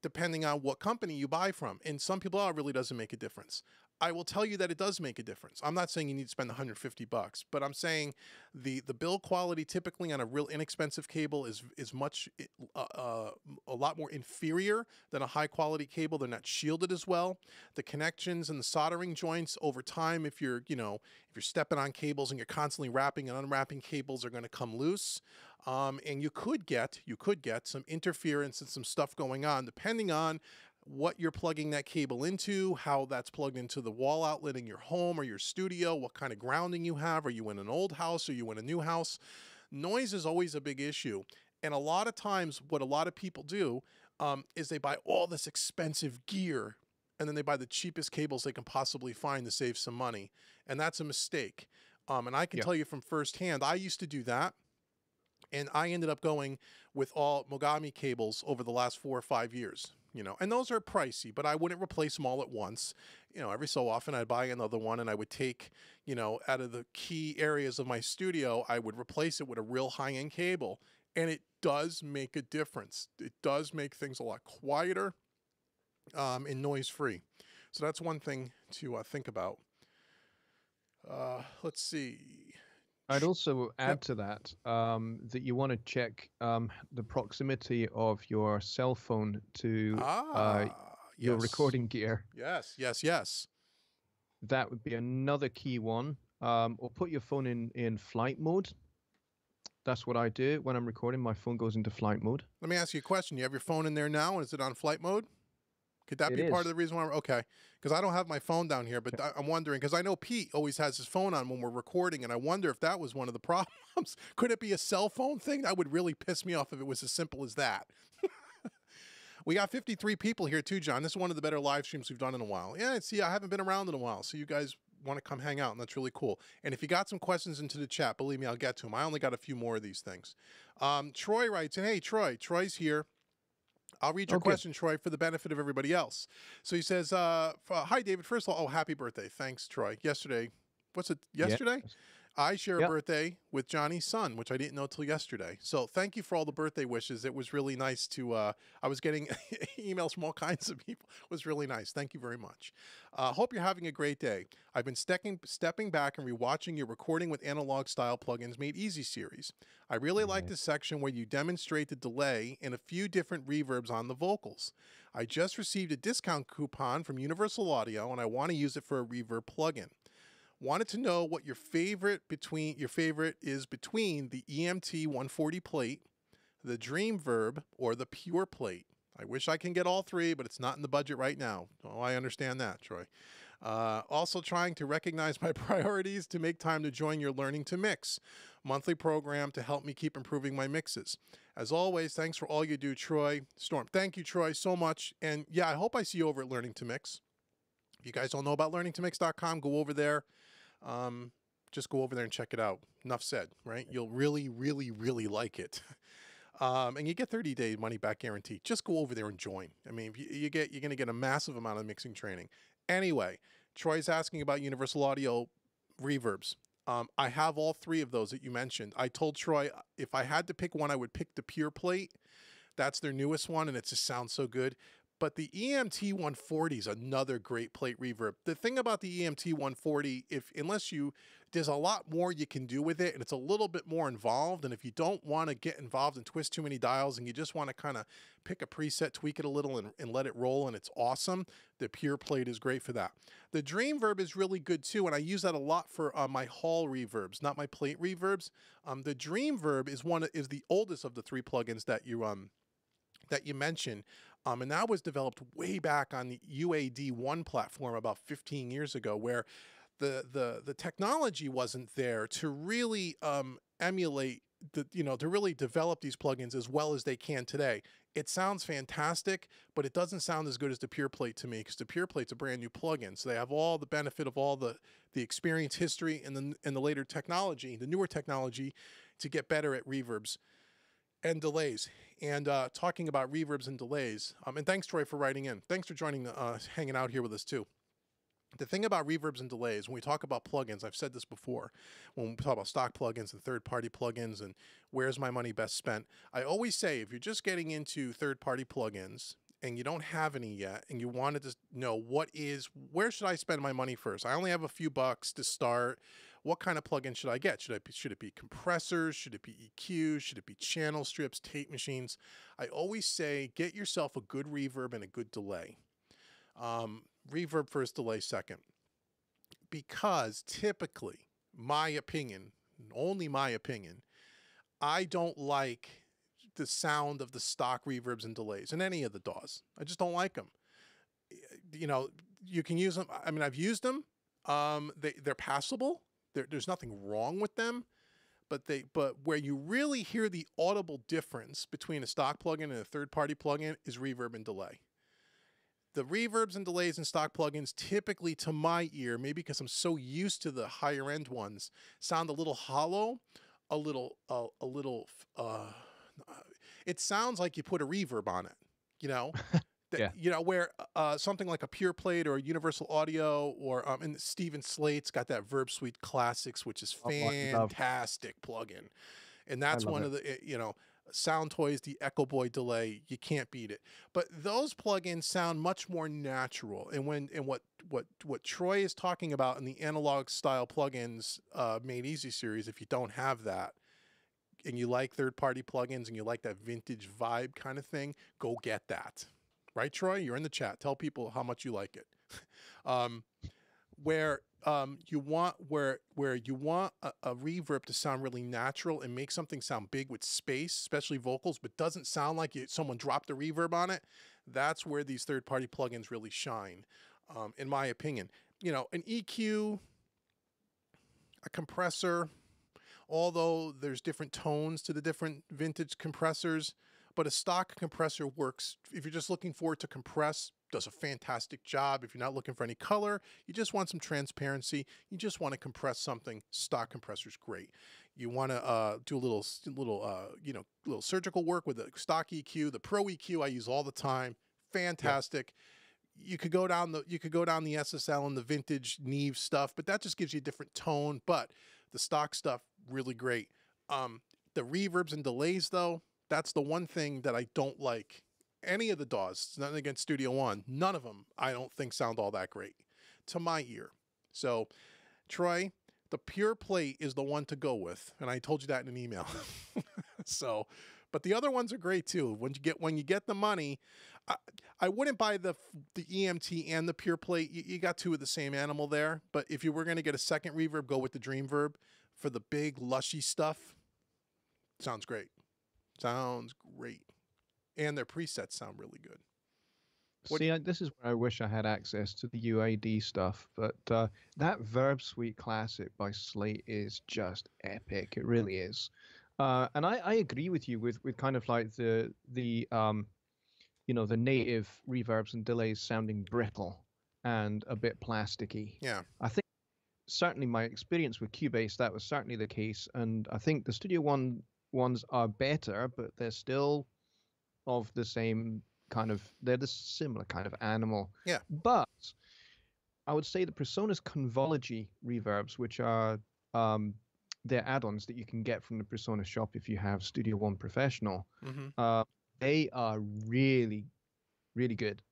depending on what company you buy from. And some people, it really doesn't make a difference. I will tell you that it does make a difference. I'm not saying you need to spend $150, but I'm saying the build quality typically on a real inexpensive cable is much a lot more inferior than a high quality cable. They're not shielded as well. The connections and the soldering joints over time, if you're stepping on cables and you're constantly wrapping and unwrapping cables, are going to come loose. And you could get some interference and some stuff going on depending on what you're plugging that cable into, how that's plugged into the wall outlet in your home or your studio, what kind of grounding you have. Are you in an old house? Are you in a new house? Noise is always a big issue. And a lot of times what a lot of people do is they buy all this expensive gear and then they buy the cheapest cables they can possibly find to save some money. And that's a mistake. And I can tell you from firsthand, I used to do that. And I ended up going with all Mogami cables over the last 4 or 5 years. you know, and those are pricey, but I wouldn't replace them all at once. You know, every so often I'd buy another one and I would take, you know, out of the key areas of my studio, I would replace it with a real high-end cable. And it does make a difference. It does make things a lot quieter and noise-free. So that's one thing to think about. Let's see. I'd also add Yep. to that that you want to check the proximity of your cell phone to your Yes. recording gear. Yes, yes, yes. That would be another key one. Or put your phone in flight mode. That's what I do when I'm recording. My phone goes into flight mode. Let me ask you a question. You have your phone in there now, and is it on flight mode? Could that It be part of is. the reason why? Okay, because I don't have my phone down here, but I'm wondering because I know Pete always has his phone on when we're recording, and I wonder if that was one of the problems. Could it be a cell phone thing? That would really piss me off if it was as simple as that. We got 53 people here too, John. This is one of the better live streams we've done in a while. Yeah, see, I haven't been around in a while, so you guys want to come hang out, and that's really cool. And if you got some questions into the chat, believe me, I'll get to them. I only got a few more of these things. Troy writes, and hey, Troy's here. I'll read your question, Troy, for the benefit of everybody else. So he says, hi, David. First of all, oh, happy birthday. Thanks, Troy. Yesterday, what's it, yesterday? Yes. I share a birthday with Johnny's son, which I didn't know till yesterday. So thank you for all the birthday wishes. It was really nice to, I was getting emails from all kinds of people. It was really nice. Thank you very much. Hope you're having a great day. I've been stepping back and rewatching your recording with analog style plugins made easy series. I really like the section where you demonstrate the delay and a few different reverbs on the vocals. I just received a discount coupon from Universal Audio and I want to use it for a reverb plugin. Wanted to know what your favorite is between the EMT 140 plate, the Dream Verb, or the Pure plate. I wish I can get all three, but it's not in the budget right now. Oh, I understand that, Troy. Also trying to recognize my priorities to make time to join your Learning to Mix monthly program to help me keep improving my mixes. As always, thanks for all you do, Troy. Storm, thank you, Troy, so much. And yeah, I hope I see you over at Learning to Mix. If you guys don't know about learningtomix.com, go over there. Just go over there and check it out. Enough said, right? You'll really, really, really like it. And you get 30-day money-back guarantee. Just go over there and join. I mean, you're going to get a massive amount of mixing training. Anyway, Troy's asking about Universal Audio reverbs. I have all three of those that you mentioned. I told Troy if I had to pick one, I would pick the Pure Plate. That's their newest one, and it just sounds so good. But the EMT 140 is another great plate reverb. The thing about the EMT 140, there's a lot more you can do with it, and it's a little bit more involved. And if you don't want to get involved and twist too many dials, and you just want to kind of pick a preset, tweak it a little, and let it roll, and it's awesome, the Pure Plate is great for that. The Dream Verb is really good too, and I use that a lot for my hall reverbs, not my plate reverbs. The Dream Verb is the oldest of the three plugins that you mentioned. And that was developed way back on the UAD1 platform about 15 years ago, where the technology wasn't there to really emulate to really develop these plugins as well as they can today. It sounds fantastic, but it doesn't sound as good as the Pure Plate to me, because the Pure Plate's a brand new plugin. So they have all the benefit of all the experience, history, and the later technology, the newer technology, to get better at reverbs and delays. And talking about reverbs and delays, and thanks, Troy, for writing in. Thanks for joining, hanging out here with us too. The thing about reverbs and delays, when we talk about plugins, I've said this before, when we talk about stock plugins and third-party plugins and where's my money best spent, I always say if you're just getting into third-party plugins and you don't have any yet and you wanted to know where should I spend my money first? I only have a few bucks to start. What kind of plugin should I get? Should it be compressors? Should it be EQ? Should it be channel strips, tape machines? I always say get yourself a good reverb and a good delay. Reverb first, delay second. Because typically, my opinion, only my opinion, I don't like the sound of the stock reverbs and delays in any of the DAWs. I just don't like them. You can use them. I mean, I've used them. They're passable. There's nothing wrong with them, but where you really hear the audible difference between a stock plugin and a third-party plugin is reverb and delay. The reverbs and delays in stock plugins typically, to my ear, maybe because I'm so used to the higher end ones, sound a little hollow, it sounds like you put a reverb on it, that, Yeah. you know, where something like a Pure Plate or a Universal Audio or and Steven Slate's got that Verb Suite Classics, which is Oh, I love. fantastic plugin. And I that's love one it. of the, you know, Sound Toys, the Echo Boy delay, you can't beat it. But those plugins sound much more natural. And what Troy is talking about in the analog style plugins Made Easy series, if you don't have that and you like third-party plugins and you like that vintage vibe kind of thing, go get that. Right, Troy? You're in the chat. Tell people how much you like it. um, where you want a reverb to sound really natural and make something sound big with space, especially vocals, but doesn't sound like someone dropped a reverb on it. That's where these third-party plugins really shine, in my opinion. You know, an EQ, a compressor, although there's different tones to the different vintage compressors, but a stock compressor works. If you're just looking for it to compress, does a fantastic job. If you're not looking for any color, you just want some transparency, you just want to compress something, stock compressor's great. You want to do a little little surgical work with the stock EQ, the Pro EQ I use all the time, fantastic. You could go down the SSL and the vintage Neve stuff, but that just gives you a different tone. But the stock stuff, really great. The reverbs and delays, though, that's the one thing that I don't like. Any of the DAWs, nothing against Studio One, none of them I don't think sound all that great to my ear. So, Troy, the Pure Plate is the one to go with, and I told you that in an email. So, but the other ones are great too. When you get the money, I wouldn't buy the EMT and the Pure Plate. You got two of the same animal there. But if you were going to get a second reverb, go with the Dreamverb for the big lushy stuff. Sounds great. Sounds great. And their presets sound really good. See, this is where I wish I had access to the UAD stuff, but that Verb Suite Classic by Slate is just epic. It really is. And I agree with you with kind of like the native reverbs and delays sounding brittle and a bit plasticky. Yeah. I think certainly my experience with Cubase, that was certainly the case. And I think the Studio One ones are better, but they're still of the same kind of, they're the similar kind of animal. Yeah. But I would say the Presonus Convology reverbs, which are they're add-ons that you can get from the Presonus shop if you have Studio One Professional. They are really, really good.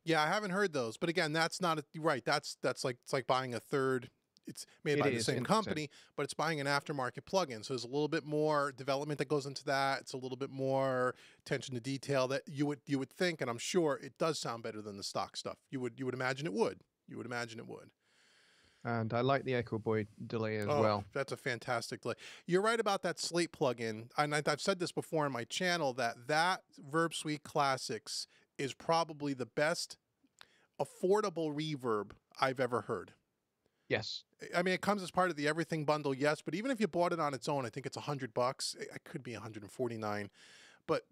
Yeah, I haven't heard those, but again, that's not right. That's like it's like buying a third. It's made by the same company, but it's buying an aftermarket plugin. So there's a little bit more development that goes into that. It's a little bit more attention to detail that you would think, and I'm sure it does sound better than the stock stuff. You would imagine it would. You would imagine it would. And I like the Echo Boy delay as well. That's a fantastic delay. You're right about that Slate plugin. And I've said this before on my channel that Verb Suite Classics is probably the best affordable reverb I've ever heard. Yes. I mean, it comes as part of the everything bundle, yes, but even if you bought it on its own, I think it's $100. It could be $149. But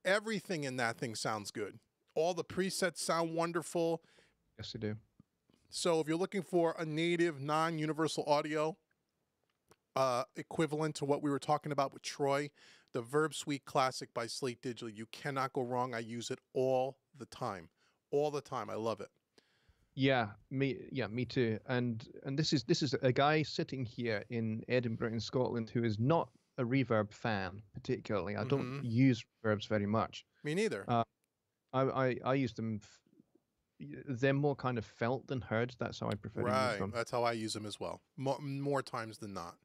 everything in that thing sounds good. All the presets sound wonderful. Yes, they do. So if you're looking for a native non-universal audio equivalent to what we were talking about with Troy, the Verb Suite Classic by Slate Digital, you cannot go wrong. I use it all the time. All the time. I love it. Yeah, me too. And this is a guy sitting here in Edinburgh in Scotland who is not a reverb fan particularly. I don't use reverbs very much. Me neither. I use them. They're more kind of felt than heard. That's how I prefer to use them. That's how I use them as well. More times than not.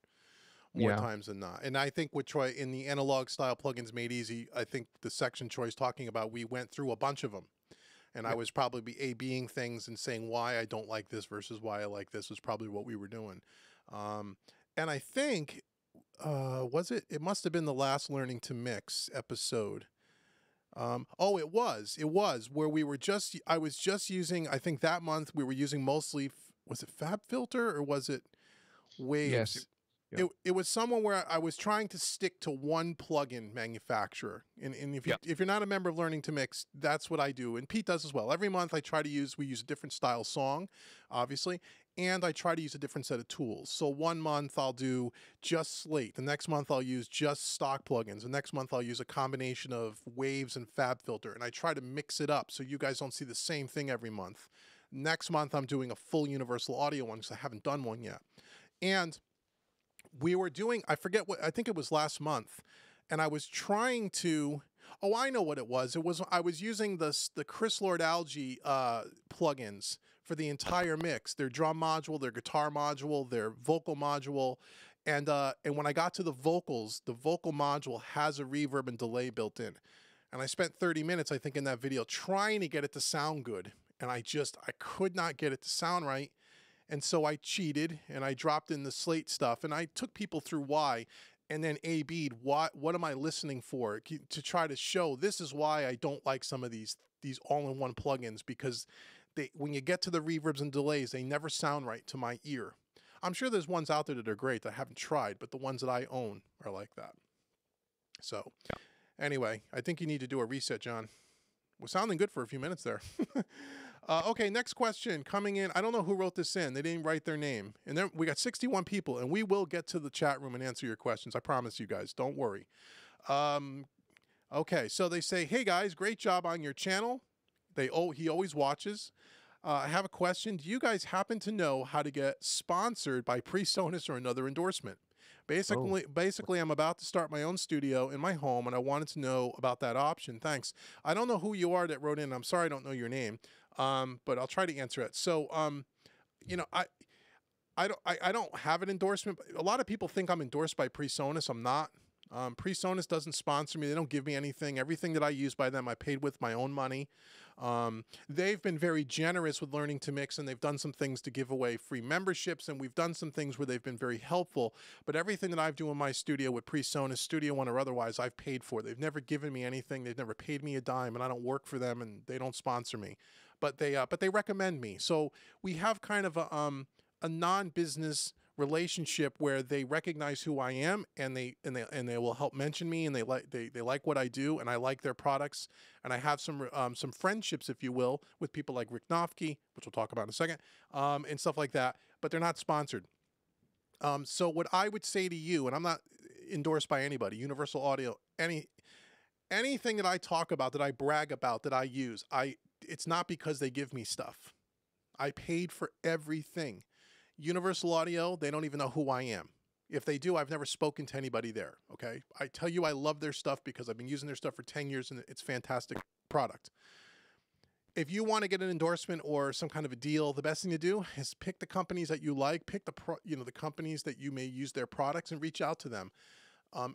More times than not. And I think with Troy, in the analog style plugins Made Easy, I think the section Troy's talking about, we went through a bunch of them. And I was probably A-Bing things and saying why I don't like this versus why I like this was probably what we were doing. And I think, it must have been the last Learning to Mix episode. It was where I was just using, I think that month we were using mostly, was it FabFilter or was it Waves? Yes, Yeah. It was someone where I was trying to stick to one plugin manufacturer. And if you're not a member of Learning to Mix, that's what I do. And Pete does as well. Every month I try to we use a different style song, obviously, and I try to use a different set of tools. So one month I'll do just Slate. The next month I'll use just stock plugins. The next month I'll use a combination of Waves and FabFilter. And I try to mix it up so you guys don't see the same thing every month. Next month I'm doing a full universal audio one because I haven't done one yet. And we were doing, I think it was last month, and I was trying to, I know what it was. I was using the Chris Lord Algae plugins for the entire mix, their drum module, their guitar module, their vocal module. And when I got to the vocals, the vocal module has a reverb and delay built in. And I spent 30 minutes, I think, in that video trying to get it to sound good. And I could not get it to sound right. And so I cheated and I dropped in the Slate stuff and I took people through why, and then A-B'd what am I listening for to try to show this is why I don't like some of these all-in-one plugins, because when you get to the reverbs and delays, they never sound right to my ear. I'm sure there's ones out there that are great that I haven't tried, but the ones that I own are like that. So anyway, I think you need to do a reset, John. We're sounding good for a few minutes there. Okay, next question coming in. I don't know who wrote this in. They didn't write their name. And then we got 61 people, and we will get to the chat room and answer your questions. I promise you guys. Don't worry. Okay, so they say, hey guys, great job on your channel. He always watches. I have a question. Do you guys happen to know how to get sponsored by PreSonus or another endorsement? Basically, I'm about to start my own studio in my home, and I wanted to know about that option. Thanks. I don't know who you are that wrote in. I'm sorry I don't know your name, but I'll try to answer it. So, I don't have an endorsement. But a lot of people think I'm endorsed by PreSonus. I'm not. PreSonus doesn't sponsor me. They don't give me anything. Everything that I use by them, I paid with my own money. They've been very generous with Learning to Mix, and they've done some things to give away free memberships, and we've done some things where they've been very helpful. But everything that I do in my studio with PreSonus, Studio One or otherwise, I've paid for. They've never given me anything. They've never paid me a dime, and I don't work for them, and they don't sponsor me. But they recommend me. So we have kind of a non-business relationship where they recognize who I am, and they will help mention me, and they like what I do, and I like their products, and I have some friendships, if you will, with people like Rick Nofke, which we'll talk about in a second, and stuff like that. But they're not sponsored. So what I would say to you, and I'm not endorsed by anybody, Universal Audio, anything that I talk about, that I brag about, that I use, it's not because they give me stuff. I paid for everything. Universal Audio, they don't even know who I am. If they do, I've never spoken to anybody there, okay? I tell you I love their stuff because I've been using their stuff for 10 years and it's a fantastic product. If you want to get an endorsement or some kind of a deal, the best thing to do is pick the companies that you like, pick the companies that you may use their products, and reach out to them.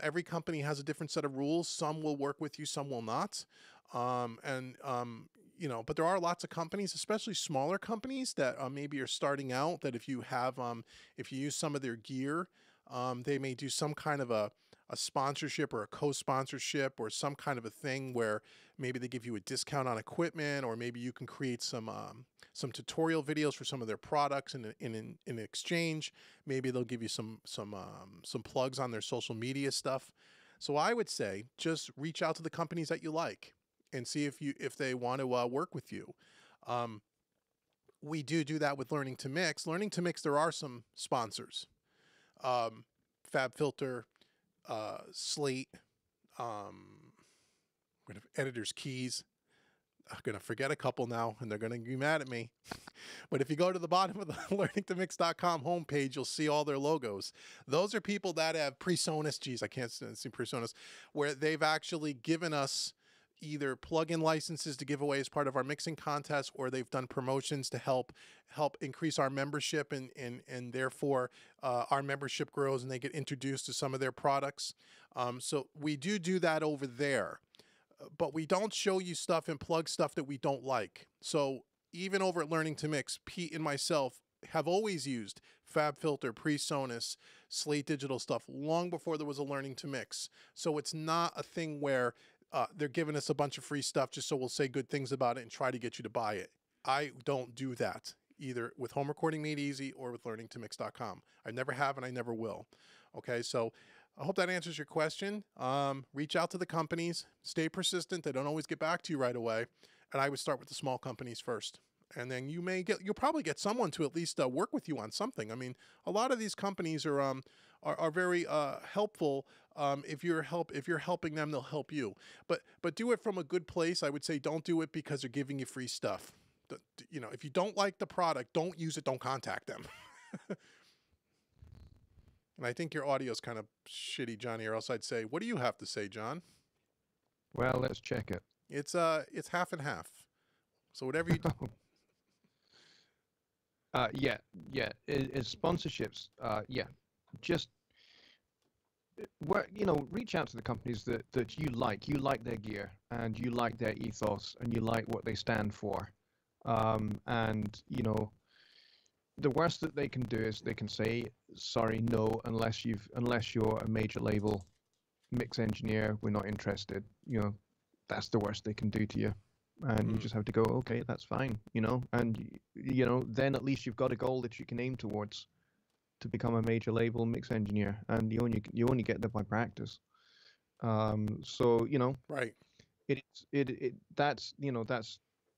Every company has a different set of rules. Some will work with you, some will not. But there are lots of companies, especially smaller companies that maybe are starting out, that if you use some of their gear, they may do some kind of a sponsorship or a co-sponsorship or some kind of a thing where maybe they give you a discount on equipment, or maybe you can create some tutorial videos for some of their products in exchange. Maybe they'll give you some plugs on their social media stuff. So I would say just reach out to the companies that you like and see if they want to work with you. We do that with Learning to Mix. Learning to Mix, there are some sponsors. FabFilter, Slate, Editor's Keys. I'm going to forget a couple now, and they're going to be mad at me. But if you go to the bottom of the learningtomix.com homepage, you'll see all their logos. Those are people that have PreSonus. Geez, I can't see PreSonus, where they've actually given us either plug-in licenses to give away as part of our mixing contest, or they've done promotions to help increase our membership, and therefore our membership grows and they get introduced to some of their products. So we do that over there, but we don't show you stuff and plug stuff that we don't like. So even over at Learning to Mix, Pete and myself have always used FabFilter, PreSonus, Slate Digital stuff long before there was a Learning to Mix. So it's not a thing where they're giving us a bunch of free stuff just so we'll say good things about it and try to get you to buy it. I don't do that, either with Home Recording Made Easy or with learningtomix.com. I never have, and I never will. Okay, so I hope that answers your question. Reach out to the companies, stay persistent. They don't always get back to you right away. And I would start with the small companies first. And then you'll probably get someone to at least work with you on something. I mean, a lot of these companies are very helpful. If you're helping them, they'll help you. But do it from a good place. I would say don't do it because they're giving you free stuff. You know, if you don't like the product, don't use it. Don't contact them. And I think your audio is kind of shitty, Johnny, or else I'd say, what do you have to say, John? Well, let's check it. It's half and half. So whatever you do. Yeah. It's sponsorships. Yeah. Just reach out to the companies that you like. You like their gear and you like their ethos and you like what they stand for. And the worst that they can do is they can say sorry, no, unless you're a major label mix engineer, we're not interested. That's the worst they can do to you. And you just have to go, okay, that's fine, and then at least you've got a goal that you can aim towards to become a major label mix engineer, and you only get there by practice. So Right.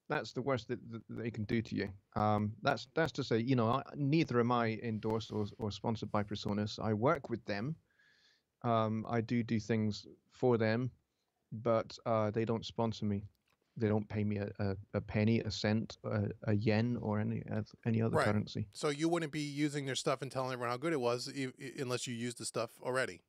That's the worst that they can do to you. That's to say, neither am I endorsed or sponsored by PreSonus. I work with them. I do things for them, but they don't sponsor me. They don't pay me a penny, a cent, a yen, or any other currency. So you wouldn't be using their stuff and telling everyone how good it was unless you used the stuff already.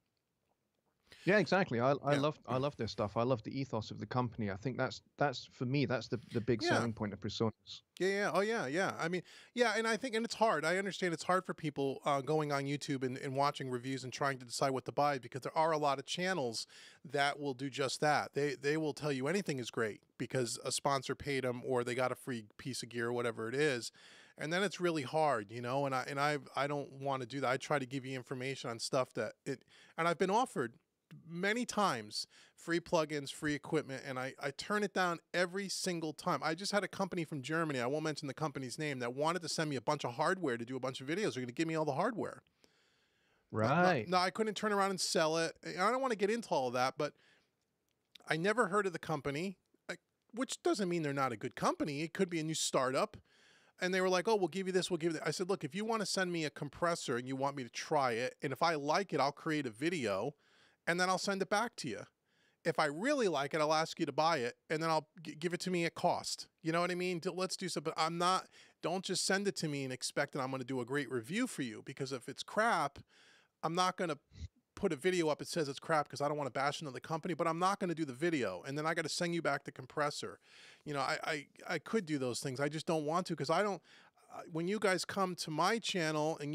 Yeah, exactly. I love their stuff. I love the ethos of the company. I think that's for me. That's the big selling point of PreSonus. Yeah. Oh, yeah. I mean, yeah, and I think, and it's hard. I understand it's hard for people going on YouTube and watching reviews and trying to decide what to buy, because there are a lot of channels that will do just that. They will tell you anything is great because a sponsor paid them or they got a free piece of gear or whatever it is. And then it's really hard, and I don't want to do that. I try to give you information on stuff and I've been offered many times free plugins, free equipment, and I turn it down every single time. I just had a company from Germany, I won't mention the company's name, that wanted to send me a bunch of hardware to do a bunch of videos. They're going to give me all the hardware. Right. No, I couldn't turn around and sell it. I don't want to get into all of that, but I never heard of the company, which doesn't mean they're not a good company. It could be a new startup. And they were like, oh, we'll give you this, we'll give you that. I said, look, if you want to send me a compressor and you want me to try it, and if I like it, I'll create a video and then I'll send it back to you. If I really like it, I'll ask you to buy it, and then I'll give it to me at cost. You know what I mean? Let's do something. But don't just send it to me and expect that I'm going to do a great review for you, because if it's crap, I'm not going to put a video up that says it's crap because I don't want to bash another company, but I'm not going to do the video. And then I got to send you back the compressor. I could do those things. I just don't want to, because I don't. When you guys come to my channel and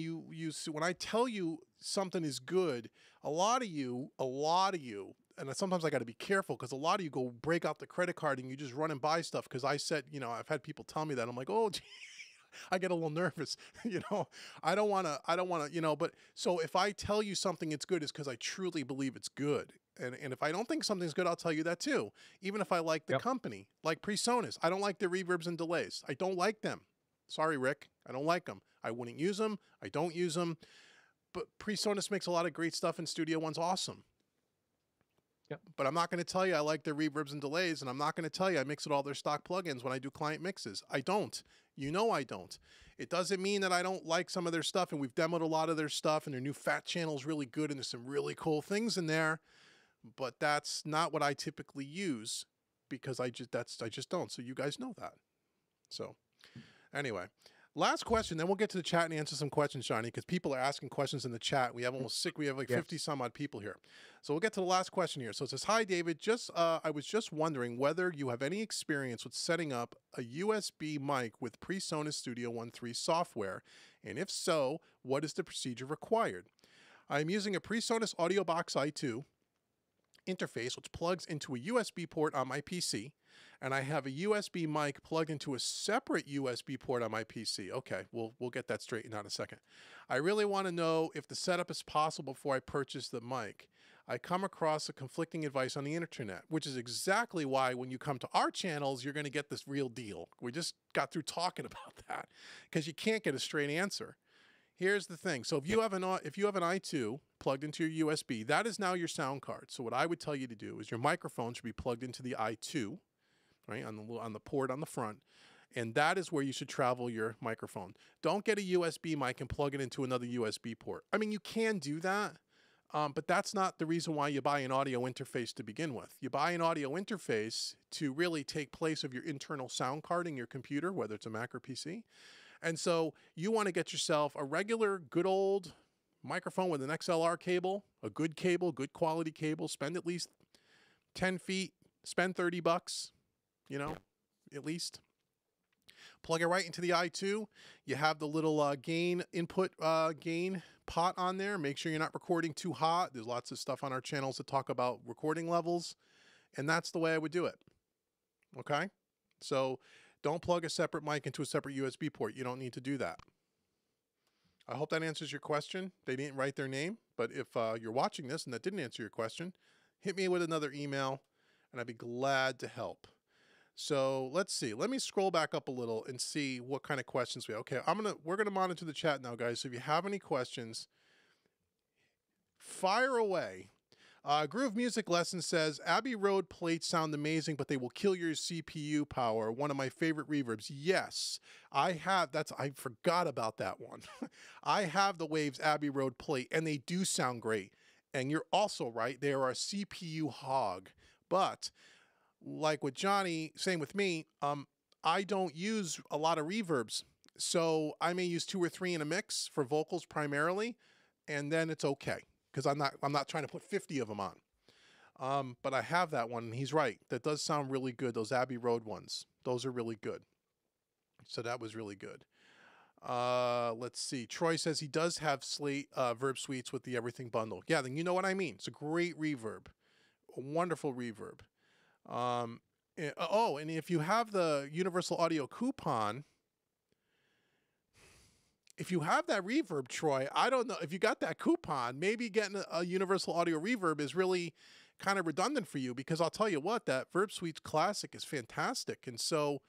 when I tell you something is good, a lot of you, and sometimes I got to be careful because a lot of you go break out the credit card and you just run and buy stuff. Because I said, I've had people tell me that. I'm like, oh, gee, I get a little nervous. I don't want to, but so if I tell you something it's good, it's because I truly believe it's good. And if I don't think something's good, I'll tell you that too. Even if I like the company, like PreSonus, I don't like their reverbs and delays. I don't like them. Sorry, Rick. I don't like them. I wouldn't use them. I don't use them. But PreSonus makes a lot of great stuff, and Studio One's awesome. Yep. But I'm not going to tell you I like their reverbs and delays, and I'm not going to tell you I mix with all their stock plugins when I do client mixes. I don't. I don't. It doesn't mean that I don't like some of their stuff, and we've demoed a lot of their stuff, and their new fat channel is really good, and there's some really cool things in there. But that's not what I typically use, because I just don't. So you guys know that. So anyway, last question, then we'll get to the chat and answer some questions, Johnny, because people are asking questions in the chat. We have like 50 some odd people here. So we'll get to the last question here. So it says, hi, David. I was just wondering whether you have any experience with setting up a USB mic with PreSonus Studio One 3 software, and if so, what is the procedure required? I'm using a PreSonus Audio Box i2 interface, which plugs into a USB port on my PC, and I have a USB mic plugged into a separate USB port on my PC. Okay, we'll get that straightened out in a second. I really want to know if the setup is possible before I purchase the mic. I come across a conflicting advice on the internet, which is exactly why when you come to our channels, you're going to get this real deal. We just got through talking about that, because you can't get a straight answer. Here's the thing. So if you have an I2 plugged into your USB, that is now your sound card. So what I would tell you to do is your microphone should be plugged into the I2, right, on the port on the front, and that is where you should travel your microphone. Don't get a USB mic and plug it into another USB port. I mean, you can do that, but that's not the reason why you buy an audio interface to begin with. You buy an audio interface to really take place of your internal sound card in your computer, whether it's a Mac or PC. And so you want to get yourself a regular, good old microphone with an XLR cable, a good cable, good quality cable. Spend at least 10 feet, spend $30, you know, at least. Plug it right into the I2. You have the little gain input gain pot on there. Make sure you're not recording too hot. There's lots of stuff on our channels that talk about recording levels. And that's the way I would do it. Okay? So don't plug a separate mic into a separate USB port. You don't need to do that. I hope that answers your question. They didn't write their name, but if you're watching this and that didn't answer your question, hit me with another email and I'd be glad to help. So let's see. Let me scroll back up a little and see what kind of questions we have. Okay, we're gonna monitor the chat now, guys. So if you have any questions, fire away. Groove Music Lesson says Abbey Road plates sound amazing, but they will kill your CPU power. One of my favorite reverbs. Yes, I have. I forgot about that one. I have the Waves Abbey Road plate, and they do sound great. And you're also right. They are a CPU hog, but like with Johnny, same with me, I don't use a lot of reverbs. So I may use 2 or 3 in a mix for vocals primarily, and then it's okay because I'm not trying to put 50 of them on. But I have that one, and he's right. That does sound really good. Those Abbey Road ones, those are really good. So that was really good. Let's see. Troy says he does have Slate Verb Suites with the Everything bundle. Yeah, then you know what I mean. It's a great reverb, a wonderful reverb. And if you have the Universal Audio coupon, if you have that reverb, Troy, I don't know if you got that coupon, maybe getting a Universal Audio reverb is really kind of redundant for you, because I'll tell you what, that Verb Suites Classic is fantastic. And so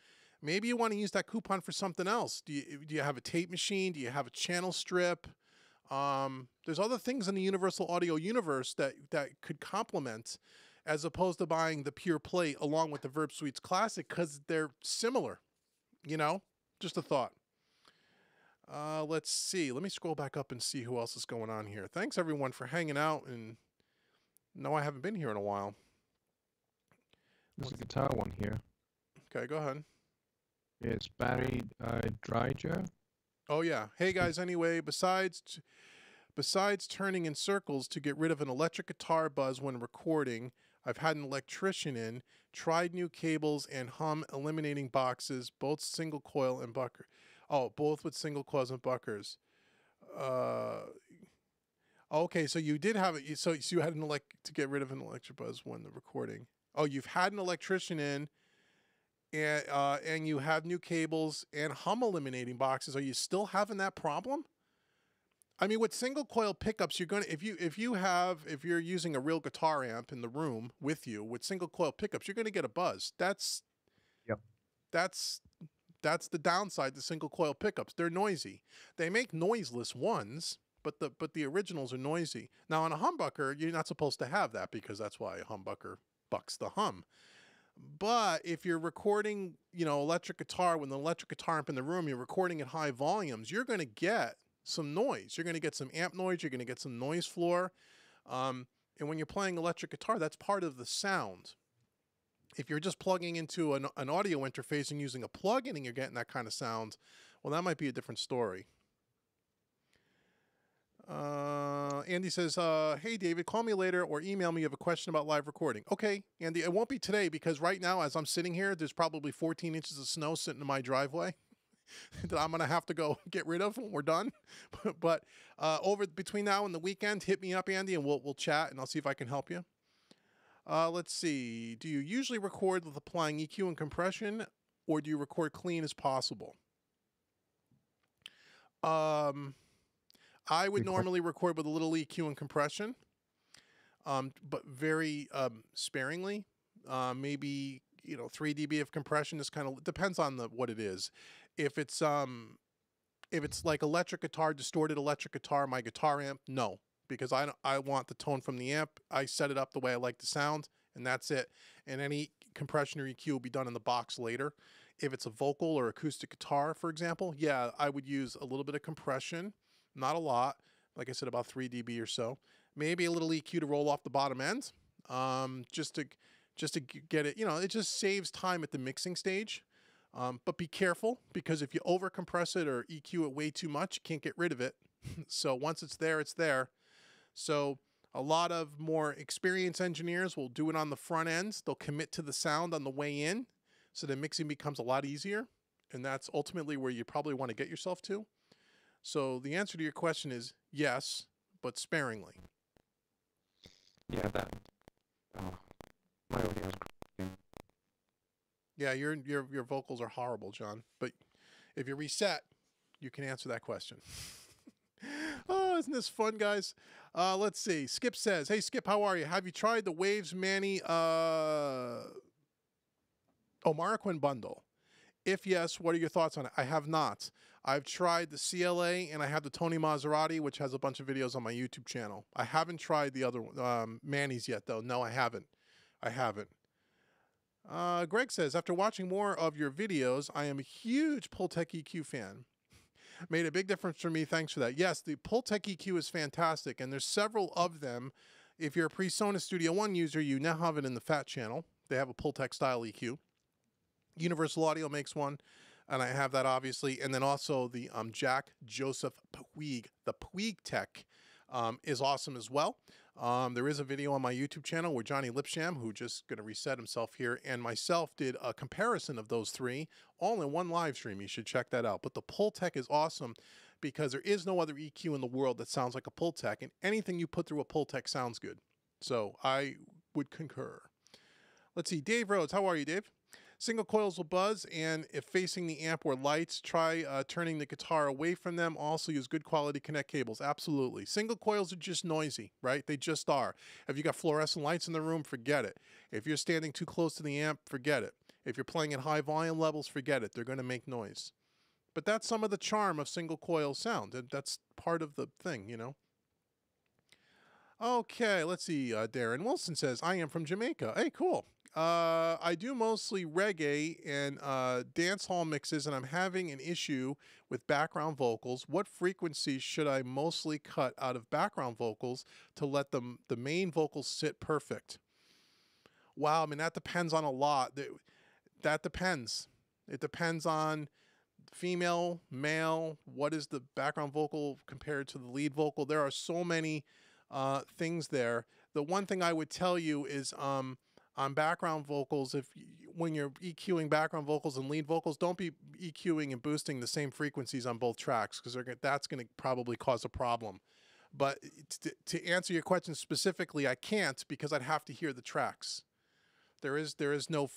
maybe you want to use that coupon for something else. Do you have a tape machine? Do you have a channel strip? There's other things in the Universal Audio universe that could complement, as opposed to buying the pure plate along with the Verb Suites Classic, because they're similar, you know? Just a thought. Let's see. Let me scroll back up and see who else is going on here. Thanks, everyone, for hanging out. And no, I haven't been here in a while. There's a guitar one here. Okay, go ahead. It's Barry Dryger. Oh, yeah. Hey, guys, anyway, besides turning in circles to get rid of an electric guitar buzz when recording, I've had an electrician in, tried new cables and hum eliminating boxes, both single coil and bucker. Oh, both with single coils and buckers. Okay, so you did have it. So you had to get rid of an electric buzz when the recording. Oh, you've had an electrician in, and you have new cables and hum eliminating boxes. Are you still having that problem? I mean, with single coil pickups, you're gonna if you're using a real guitar amp in the room with you with single coil pickups, you're gonna get a buzz. That's the downside to single coil pickups. They're noisy. They make noiseless ones, but the originals are noisy. Now on a humbucker, you're not supposed to have that, because that's why a humbucker bucks the hum. But if you're recording, electric guitar with an electric guitar amp in the room, you're recording at high volumes, you're going to get some noise. You're going to get some amp noise. You're going to get some noise floor. And when you're playing electric guitar, that's part of the sound. If you're just plugging into an audio interface and using a plug-in and you're getting that kind of sound, well, that might be a different story. Andy says, hey, David, call me later or email me if you have a question about live recording. Okay, Andy, it won't be today, because right now, as I'm sitting here, there's probably 14 inches of snow sitting in my driveway that I'm going to have to go get rid of when we're done. But between now and the weekend, hit me up, Andy, and we'll chat, and I'll see if I can help you. Let's see. Do you usually record with applying EQ and compression, or do you record clean as possible? I would normally record with a little EQ and compression, but very sparingly. Maybe 3 dB of compression is kind of depends on what it is. If it's If it's like electric guitar, distorted electric guitar, my guitar amp, no, because I want the tone from the amp. I set it up the way I like the sound, and that's it. And any compression or EQ will be done in the box later. If it's a vocal or acoustic guitar, for example, yeah, I would use a little bit of compression, not a lot. Like I said, about 3 dB or so. Maybe a little EQ to roll off the bottom end, just to get it. You know, it just saves time at the mixing stage. But be careful, because if you over compress it or EQ it way too much, you can't get rid of it. So once it's there, it's there. So a lot of more experienced engineers will do it on the front end. They'll commit to the sound on the way in, so the mixing becomes a lot easier. And that's ultimately where you probably want to get yourself to. So the answer to your question is yes, but sparingly. Yeah, that. Oh, my audio's. Yeah, your vocals are horrible, John. But if you reset, you can answer that question. Oh, isn't this fun, guys? Let's see. Skip says, "Hey, Skip, how are you? Have you tried the Waves Manny Marquin bundle? If yes, what are your thoughts on it?" I have not. I've tried the CLA, and I have the Tony Maserati, which has a bunch of videos on my YouTube channel. I haven't tried the other Manny's yet, though. No, I haven't. Greg says, "After watching more of your videos, I am a huge Pultec EQ fan. Made a big difference for me. Thanks for that." Yes, the Pultec EQ is fantastic, and there's several of them. If you're a PreSonus Studio One user, you now have it in the Fat channel. They have a Pultec style EQ. Universal Audio makes one, and I have that, obviously. And then also the Jack Joseph Puig, the Puig Tech, is awesome as well. There is a video on my YouTube channel where Johnny Lipsham, who just going to reset himself here, and myself did a comparison of those three all in one live stream. You should check that out. But the Pultec is awesome because there is no other EQ in the world that sounds like a Pultec, and anything you put through a Pultec sounds good. So I would concur. Let's see. Dave Rhodes, how are you, Dave? Single coils will buzz, and if facing the amp or lights, try turning the guitar away from them. Also use good quality connect cables. Absolutely. Single coils are just noisy, right? They just are. If you got fluorescent lights in the room, forget it. If you're standing too close to the amp, forget it. If you're playing at high volume levels, forget it. They're going to make noise. But that's some of the charm of single coil sound. That's part of the thing, you know? Okay, let's see. Darren Wilson says, "I am from Jamaica." Hey, cool. I do mostly reggae and dance hall mixes, and I'm having an issue with background vocals. What frequencies should I mostly cut out of background vocals to let the main vocals sit perfect? Wow, I mean, that depends on a lot. That depends. It depends on female, male. What is the background vocal compared to the lead vocal? There are so many things there. The one thing I would tell you is on background vocals, when you're EQing background vocals and lead vocals, don't be EQing and boosting the same frequencies on both tracks, because that's going to probably cause a problem. But to answer your question specifically, I can't, because I'd have to hear the tracks. There is no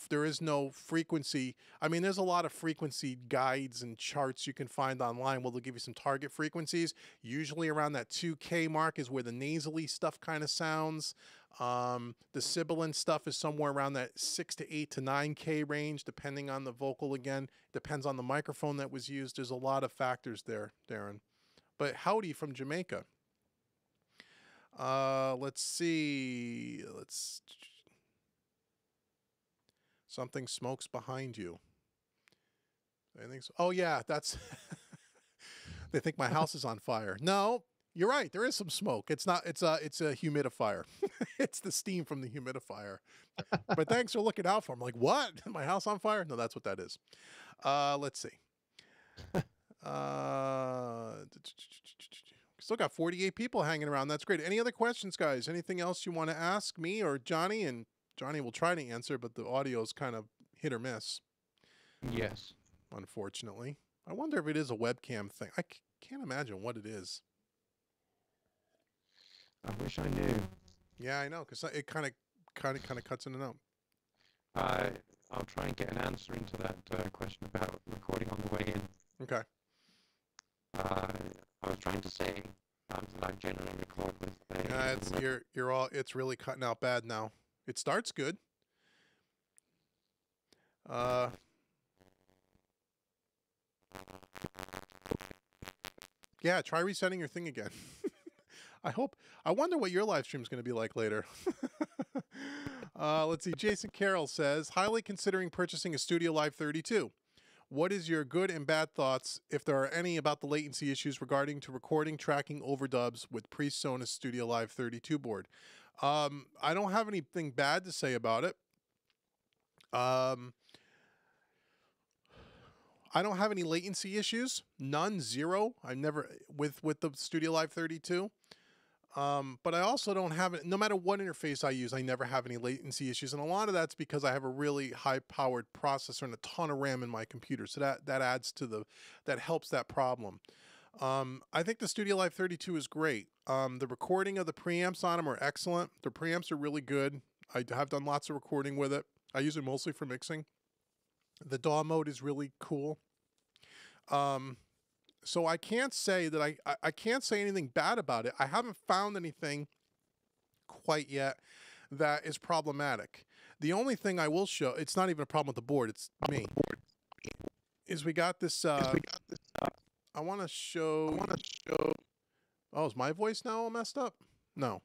frequency. I mean, there's a lot of frequency guides and charts you can find online where they'll give you some target frequencies. Usually around that 2K mark is where the nasally stuff kind of sounds. The sibilant stuff is somewhere around that 6 to 8 to 9K range, depending on the vocal. Again, depends on the microphone that was used. There's a lot of factors there, Darren. But howdy from Jamaica. Let's see. Something smokes behind you. I think so. Oh yeah, that's. They think my house is on fire. No, you're right. There is some smoke. It's not. It's a humidifier. It's the steam from the humidifier. But thanks for looking out for me. Like, what? My house on fire? No, that's what that is. Let's see. Still got 48 people hanging around. That's great. Any other questions, guys? Anything else you want to ask me or Johnny? And Johnny will try to answer, but the audio is kind of hit or miss. Yes. Unfortunately. I wonder if it is a webcam thing. I can't imagine what it is. I wish I knew. Yeah, I know, because it kind of cuts in and out. I'll try and get an answer into that question about recording on the way in. Okay. I was trying to say that I generally record with a... Yeah, it's really cutting out bad now. It starts good. Yeah, try resetting your thing again. I wonder what your live stream is going to be like later. Let's see. Jason Carroll says, highly considering purchasing a Studio Live 32. What is your good and bad thoughts, if there are any, about the latency issues regarding to recording, tracking overdubs with PreSonus Studio Live 32 board? I don't have anything bad to say about it. I don't have any latency issues. None, zero. I've never with the Studio Live 32. But I also don't have it. No matter what interface I use, I never have any latency issues, and a lot of that's because I have a really high-powered processor and a ton of RAM in my computer. So that adds to that helps that problem. I think the Studio Live 32 is great. The recording of the preamps on them are excellent. The preamps are really good. I have done lots of recording with it. I use it mostly for mixing. The DAW mode is really cool. So I can't say that I can't say anything bad about it. I haven't found anything quite yet that is problematic. The only thing I will show, it's not even a problem with the board, it's me, is we got this, I want to show, oh, is my voice now all messed up? No.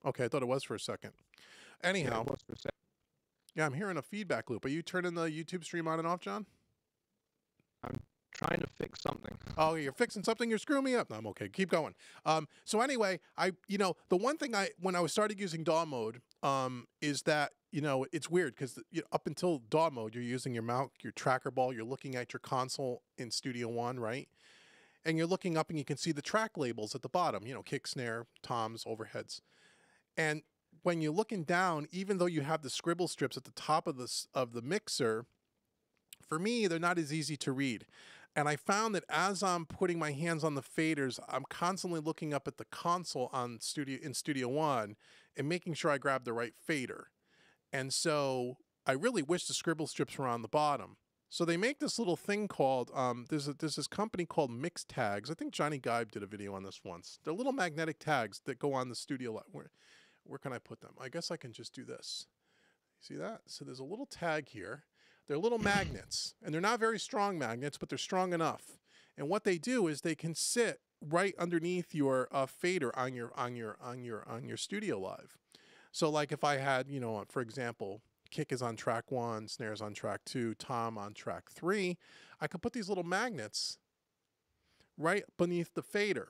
Okay, I thought it was for a second. Anyhow, yeah, I'm hearing a feedback loop. Are you turning the YouTube stream on and off, John? I'm trying to fix something. Oh, you're fixing something? You're screwing me up. No, I'm okay. Keep going. So anyway, the one thing when I started using DAW mode, is that, it's weird because up until DAW mode, you're using your mount, your tracker ball, you're looking at your console in Studio One, right? And you're looking up and you can see the track labels at the bottom, kick, snare, toms, overheads. And when you're looking down, even though you have the scribble strips at the top of the mixer, for me, they're not as easy to read. And I found that as I'm putting my hands on the faders, I'm constantly looking up at the console in Studio One and making sure I grab the right fader. And so I really wish the scribble strips were on the bottom. So they make this little thing called, there's this company called Mix Tags. I think Johnny Geib did a video on this once. They're little magnetic tags that go on the Studio Live. Where can I put them? I guess I can just do this. See that? So there's a little tag here. They're little magnets, and they're not very strong magnets, but they're strong enough. And what they do is they can sit right underneath your fader on your Studio Live. So like if I had, for example, kick is on track 1, snares on track 2, tom on track 3, I could put these little magnets right beneath the fader.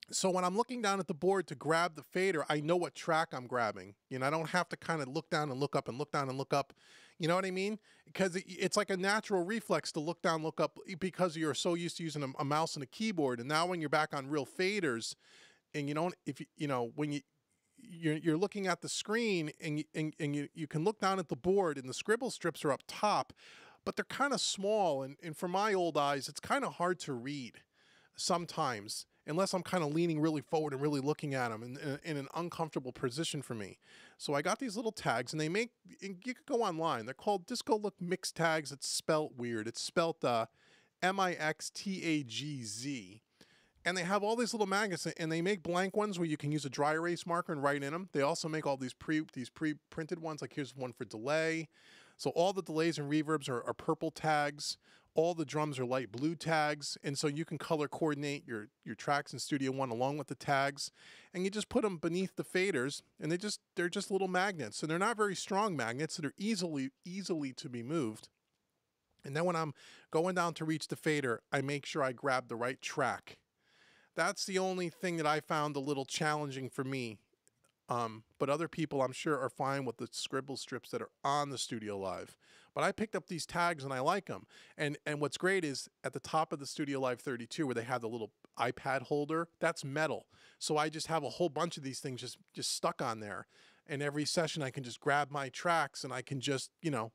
So when I'm looking down at the board to grab the fader, I know what track I'm grabbing. I don't have to kind of look down and look up and look down and look up. You know what I mean? Because it's like a natural reflex to look down, look up, because you're so used to using a mouse and a keyboard. And now when you're back on real faders, and when you're looking at the screen and you can look down at the board and the scribble strips are up top, but they're kind of small. And for my old eyes, it's kind of hard to read sometimes, unless I'm kind of leaning really forward and really looking at them in an uncomfortable position for me. So I got these little tags, and you could go online. They're called, just go look Mix Tags. It's spelt weird. It's spelt MIXTAGZ. And they have all these little magnets, and they make blank ones where you can use a dry erase marker and write in them. They also make all these pre-printed ones, like here's one for delay. So all the delays and reverbs are purple tags. All the drums are light blue tags, and so you can color coordinate your tracks in Studio One along with the tags, and you just put them beneath the faders, and they're just little magnets, and they're not very strong magnets, so they're easily to be moved. And then when I'm going down to reach the fader, I make sure I grab the right track. That's the only thing that I found a little challenging for me. But other people, I'm sure, are fine with the scribble strips that are on the Studio Live. But I picked up these tags and I like them. And what's great is at the top of the Studio Live 32, where they have the little iPad holder, that's metal. So I just have a whole bunch of these things just stuck on there. And every session I can just grab my tracks and I can just,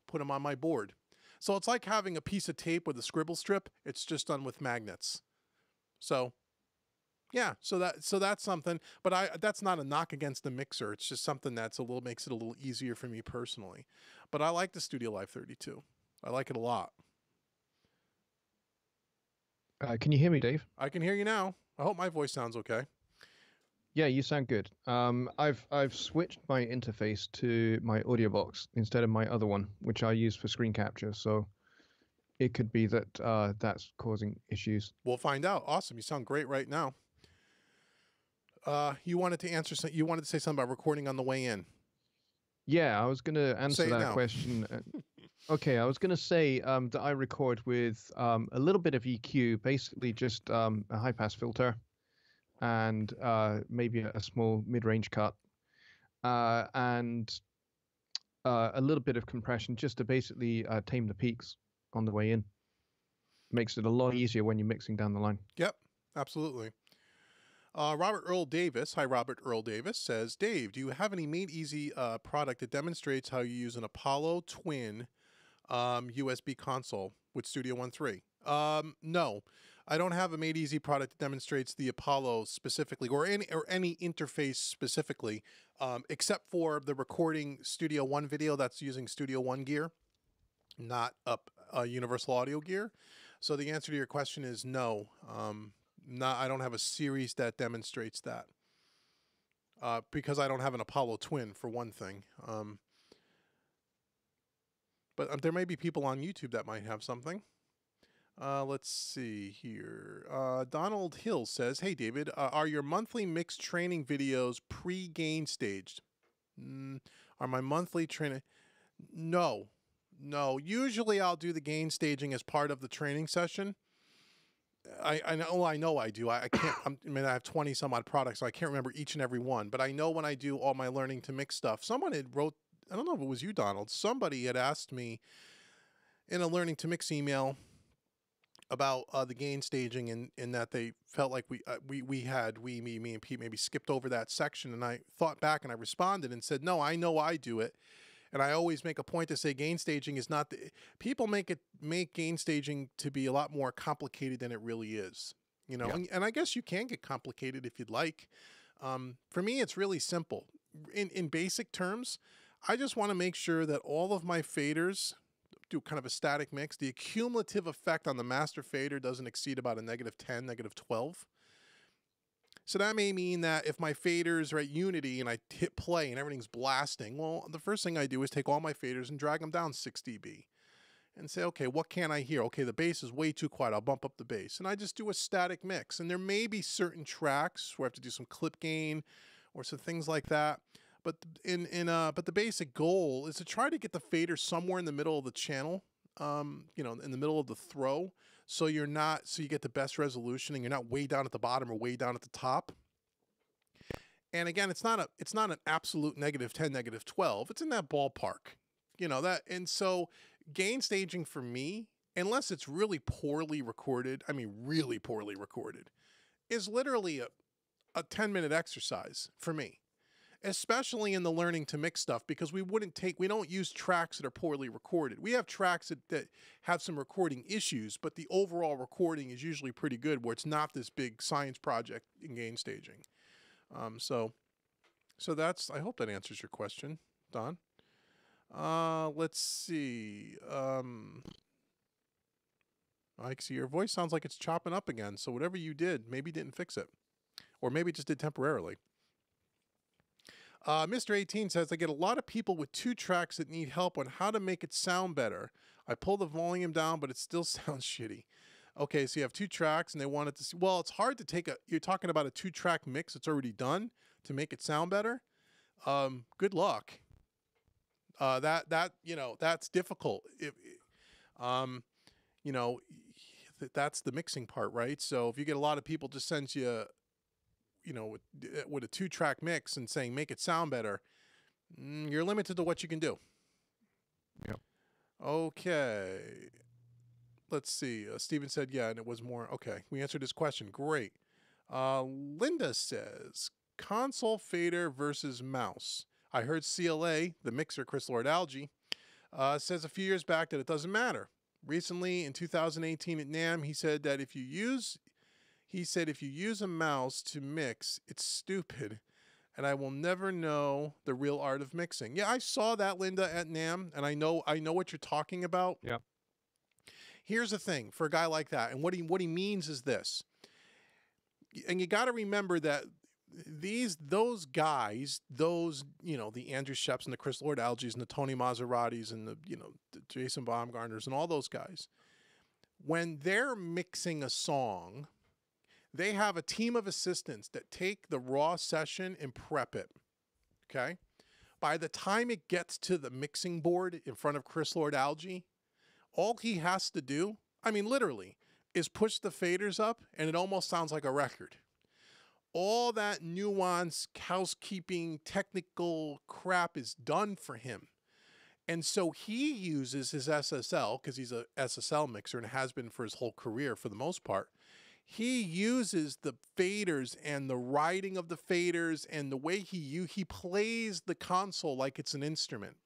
put them on my board. So it's like having a piece of tape with a scribble strip. It's just done with magnets. So yeah, so that's something, but that's not a knock against the mixer. It's just something makes it a little easier for me personally. But I like the Studio Live 32. I like it a lot. Can you hear me, Dave? I can hear you now. I hope my voice sounds okay. Yeah, you sound good. I've switched my interface to my audio box instead of my other one, which I use for screen capture. So it could be that that's causing issues. We'll find out. Awesome. You sound great right now. You wanted to answer. You wanted to say something about recording on the way in. Yeah, I was going to answer Say it that now. question. Okay, I was going to say that I record with a little bit of EQ, basically just a high pass filter and maybe a small mid range cut and a little bit of compression just to basically tame the peaks on the way in. Makes it a lot easier when you're mixing down the line. Yep, absolutely. Robert Earl Davis, hi Robert Earl Davis, says, Dave, do you have any Made Easy product that demonstrates how you use an Apollo Twin USB console with Studio One 3? No, I don't have a Made Easy product that demonstrates the Apollo specifically, or any interface specifically, except for the recording Studio One video that's using Studio One gear, not Universal Audio gear. So the answer to your question is no. I don't have a series that demonstrates that because I don't have an Apollo Twin, for one thing. But there may be people on YouTube that might have something. Let's see here. Donald Hill says, hey, David, are your monthly mix training videos pre-gain staged? Are my monthly training? No. Usually I'll do the gain staging as part of the training session. I know I do. I can't. I have 20 some odd products, so I can't remember each and every one. But I know when I do all my learning to mix stuff, someone had wrote. I don't know if it was you, Donald. Somebody had asked me in a learning to mix email about the gain staging, and that they felt like me, and Pete maybe skipped over that section. And I thought back and I responded and said, no, I know I do it. And I always make a point to say gain staging is not people make gain staging to be a lot more complicated than it really is. You know, Yeah. and I guess you can get complicated if you'd like. For me, it's really simple. In basic terms, I just want to make sure that all of my faders do kind of a static mix. The cumulative effect on the master fader doesn't exceed about a -10, -12. So that may mean that if my faders are at unity and I hit play and everything's blasting, well, the first thing I do is take all my faders and drag them down 6 dB and say, okay, what can I hear? Okay, the bass is way too quiet. I'll bump up the bass. And I just do a static mix. And there may be certain tracks where I have to do some clip gain or some things like that. But but the basic goal is to try to get the fader somewhere in the middle of the channel, in the middle of the throw. So you get the best resolution and you're not way down at the bottom or way down at the top. And again, it's not an absolute -10, -12. It's in that ballpark, and so gain staging for me, unless it's really poorly recorded, really poorly recorded, is literally a 10-minute exercise for me, especially in the learning to mix stuff, because we don't use tracks that are poorly recorded. We have tracks that have some recording issues, but the overall recording is usually pretty good, where it's not this big science project in gain staging. So I hope that answers your question, Don. Let's see. I see your voice sounds like it's chopping up again. So whatever you did, maybe didn't fix it, or maybe just did temporarily. Mr. 18 says, I get a lot of people with 2 tracks that need help on how to make it sound better. I pull the volume down, but it still sounds shitty. Okay, so you have 2 tracks and they want it to see. Well, it's hard to you're talking about a 2-track mix that's already done to make it sound better. Good luck. That's difficult. That's the mixing part, right? So if you get a lot of people just sends you, with a 2-track mix and saying make it sound better, you're limited to what you can do. Yep. Okay. Let's see. Steven said, yeah, and it was more. Okay, we answered his question. Great. Linda says, console fader versus mouse. I heard CLA, the mixer Chris Lord Algae, says a few years back that it doesn't matter. Recently, in 2018 at NAMM, he said that if you use a mouse to mix, it's stupid, and I will never know the real art of mixing. Yeah, I saw that, Linda, at NAMM, and I know what you're talking about. Yeah. Here's the thing for a guy like that, and what he means is this. And you got to remember that those guys, the Andrew Sheps and the Chris Lord Alges and the Tony Maseratis and the Jason Baumgartners and all those guys, when they're mixing a song, they have a team of assistants that take the raw session and prep it. Okay. By the time it gets to the mixing board in front of Chris Lord Algae, all he has to do, I mean, literally, is push the faders up and it almost sounds like a record. All that nuance, housekeeping, technical crap is done for him. And so he uses his SSL, because he's a SSL mixer and has been for his whole career for the most part. He uses the faders and the writing of the faders and the way he plays the console like it's an instrument.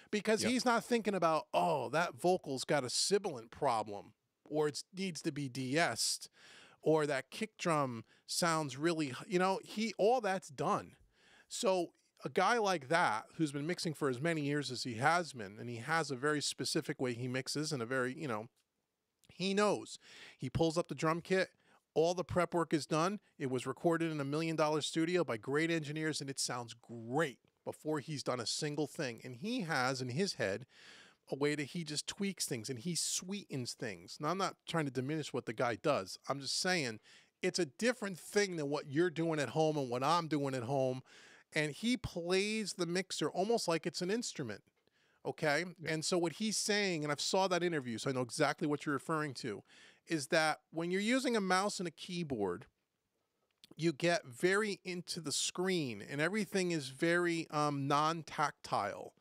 Because he's not thinking about, oh, that vocal's got a sibilant problem, or it needs to be de-essed, or that kick drum sounds really, all that's done. So a guy like that, who's been mixing for as many years as he has been, and he has a very specific way he mixes and a very, he knows. He pulls up the drum kit, all the prep work is done. It was recorded in $1 million studio by great engineers, and it sounds great before he's done a single thing. And he has in his head a way that he just tweaks things and he sweetens things. Now, I'm not trying to diminish what the guy does. I'm just saying it's a different thing than what you're doing at home and what I'm doing at home. And he plays the mixer almost like it's an instrument. Okay. Yeah. And so what he's saying, and I've saw that interview, so I know exactly what you're referring to, is that when you're using a mouse and a keyboard, you get very into the screen and everything is very non-tactile.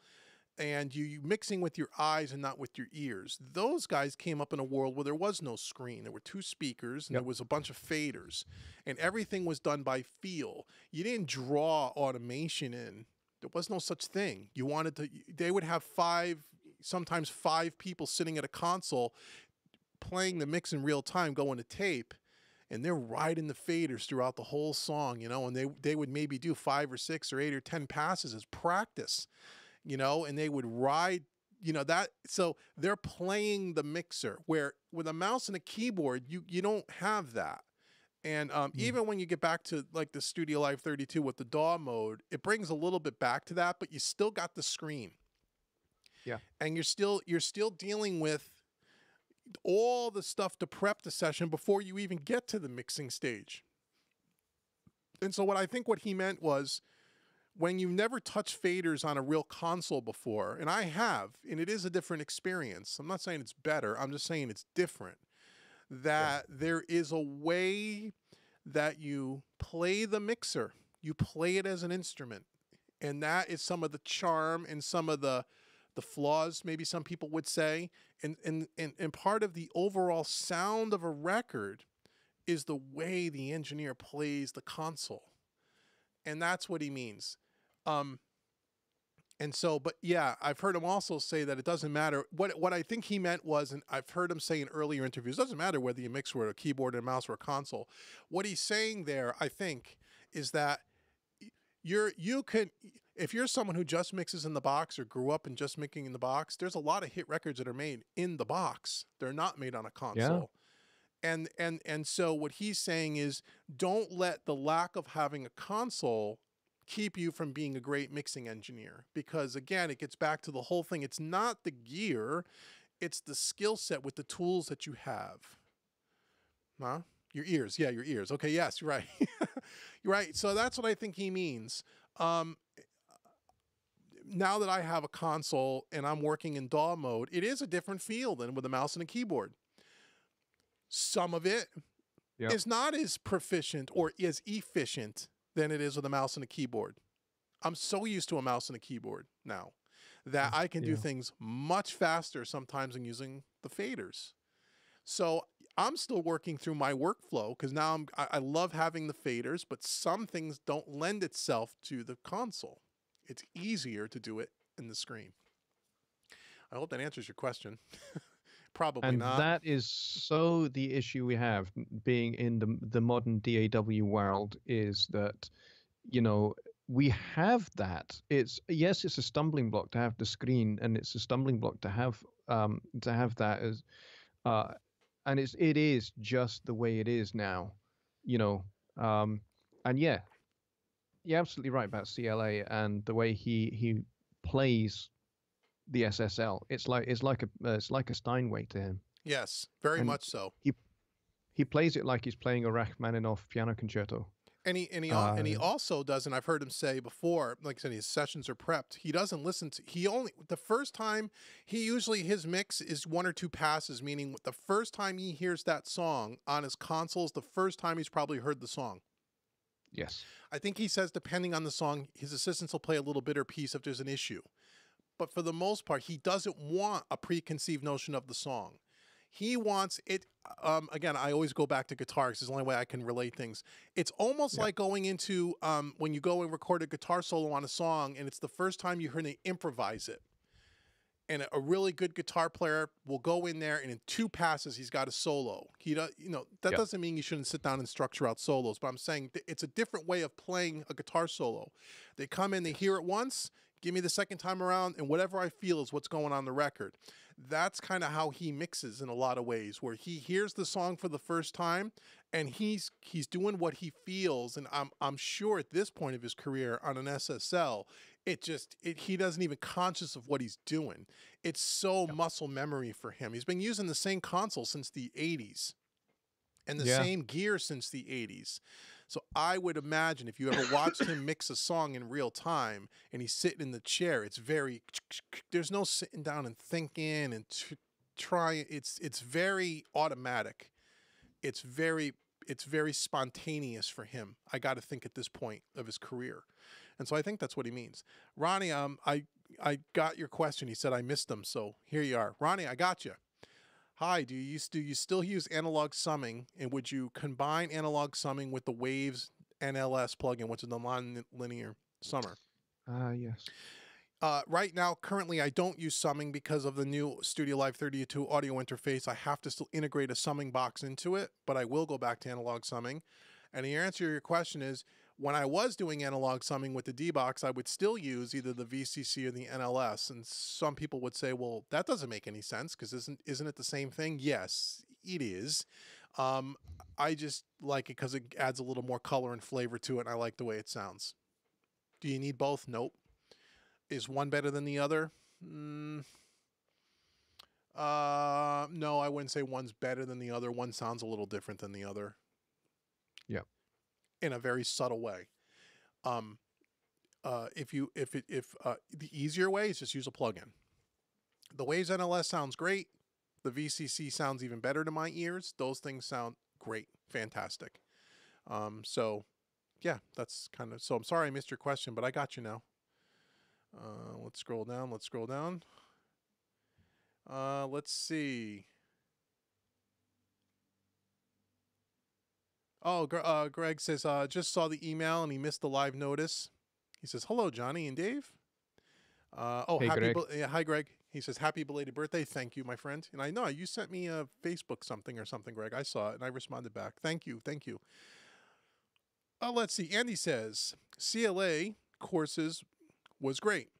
And you mixing with your eyes and not with your ears. Those guys came up in a world where there was no screen. There were 2 speakers and there was a bunch of faders. And everything was done by feel. You didn't draw automation in. There was no such thing. You wanted to, they would have sometimes five people sitting at a console playing the mix in real time, going to tape. And they're riding the faders throughout the whole song, and they would maybe do 5 or 6 or 8 or 10 passes as practice. And they would ride, that. So they're playing the mixer, where with a mouse and a keyboard, you don't have that. And even when you get back to like the Studio Live 32 with the DAW mode, it brings a little bit back to that, but you still got the screen. Yeah. And you're still dealing with all the stuff to prep the session before you even get to the mixing stage. And so what he meant was, when you've never touched faders on a real console before, and I have, and it is a different experience. I'm not saying it's better. I'm just saying it's different. That there is a way that you play the mixer. You play it as an instrument. And that is some of the charm and some of the flaws, maybe some people would say. And part of the overall sound of a record is the way the engineer plays the console. And that's what he means. And so, but yeah, I've heard him also say that it doesn't matter. What I think he meant was, and I've heard him say in earlier interviews, it doesn't matter whether you mix with a keyboard and a mouse or a console. What he's saying there, I think, is that you can, if you're someone who just mixes in the box or grew up in just mixing in the box, there's a lot of hit records that are made in the box. They're not made on a console. Yeah. And so what he's saying is, don't let the lack of having a console keep you from being a great mixing engineer, because again, it gets back to the whole thing. It's not the gear, it's the skill set with the tools that you have. Huh? Your ears. Yeah, your ears. Okay, yes, you're right. You're right. So that's what I think he means. Now that I have a console and I'm working in DAW mode, it is a different feel than with a mouse and a keyboard. Some of it is not as proficient or as efficient than it is with a mouse and a keyboard. I'm so used to a mouse and a keyboard now that I can do things much faster sometimes than using the faders. So I'm still working through my workflow, because now I love having the faders, but some things don't lend itself to the console. It's easier to do it in the screen. I hope that answers your question. Probably and not. And that is so the issue we have being in the modern DAW world, is that, we have that. It's a stumbling block to have the screen, and it's a stumbling block to have that as, and it is just the way it is now, and yeah, you're absolutely right about CLA and the way he plays the SSL. It's like a Steinway to him. Yes, very and much so. he plays it like he's playing a Rachmaninoff piano concerto. And he also does, and I've heard him say before, like I said, his sessions are prepped. He doesn't listen to, he only, the first time, his mix is one or two passes, meaning the first time he hears that song on his consoles, the first time he's probably heard the song. Yes. I think he says, depending on the song, his assistants will play a little bit or piece if there's an issue. But for the most part, he doesn't want a preconceived notion of the song. He wants it. Again, I always go back to guitar because it's the only way I can relate things. It's almost like going into when you go and record a guitar solo on a song, and it's the first time you hear they improvise it. And a really good guitar player will go in there, and in two passes, he's got a solo. He does, that doesn't mean you shouldn't sit down and structure out solos, but I'm saying it's a different way of playing a guitar solo. They come in, they hear it once, give me the second time around, and whatever I feel is what's going on the record. That's kind of how he mixes in a lot of ways, where he hears the song for the first time, and he's doing what he feels. And I'm sure at this point of his career on an SSL, he doesn't even conscious of what he's doing. It's so muscle memory for him. He's been using the same console since the 80s and the same gear since the 80s. So I would imagine if you ever watched him mix a song in real time and he's sitting in the chair, there's no sitting down and thinking and trying. It's very automatic. It's very spontaneous for him. I got to think at this point of his career. And so I think that's what he means. Ronnie, I got your question. He said I missed them. So here you are. Ronnie, I got you. Hi, do you still use analog summing, and would you combine analog summing with the Waves NLS plugin, which is the non-linear summer? Yes. Right now, currently, I don't use summing because of the new Studio Live 32 audio interface. I have to still integrate a summing box into it, but I will go back to analog summing. And the answer to your question is, when I was doing analog summing with the D-Box, I would still use either the VCC or the NLS. And some people would say, well, that doesn't make any sense because isn't it the same thing? Yes, it is. I just like it because it adds a little more color and flavor to it, and I like the way it sounds. Do you need both? Nope. Is one better than the other? No, I wouldn't say one's better than the other. One sounds a little different than the other. Yeah. In a very subtle way. The easier way is just use a plugin. The Waves NLS sounds great. The VCC sounds even better to my ears. Those things sound great, fantastic. So yeah, that's kind of. So I'm sorry I missed your question, but I got you now. Let's scroll down. Let's see. Oh, Greg says, just saw the email and he missed the live notice. He says, hello, Johnny and Dave. Hey, Greg. Hi, Greg. He says, happy belated birthday. Thank you, my friend. And I know you sent me a Facebook something, Greg. I saw it and I responded back. Thank you. Let's see. Andy says, CLA courses was great.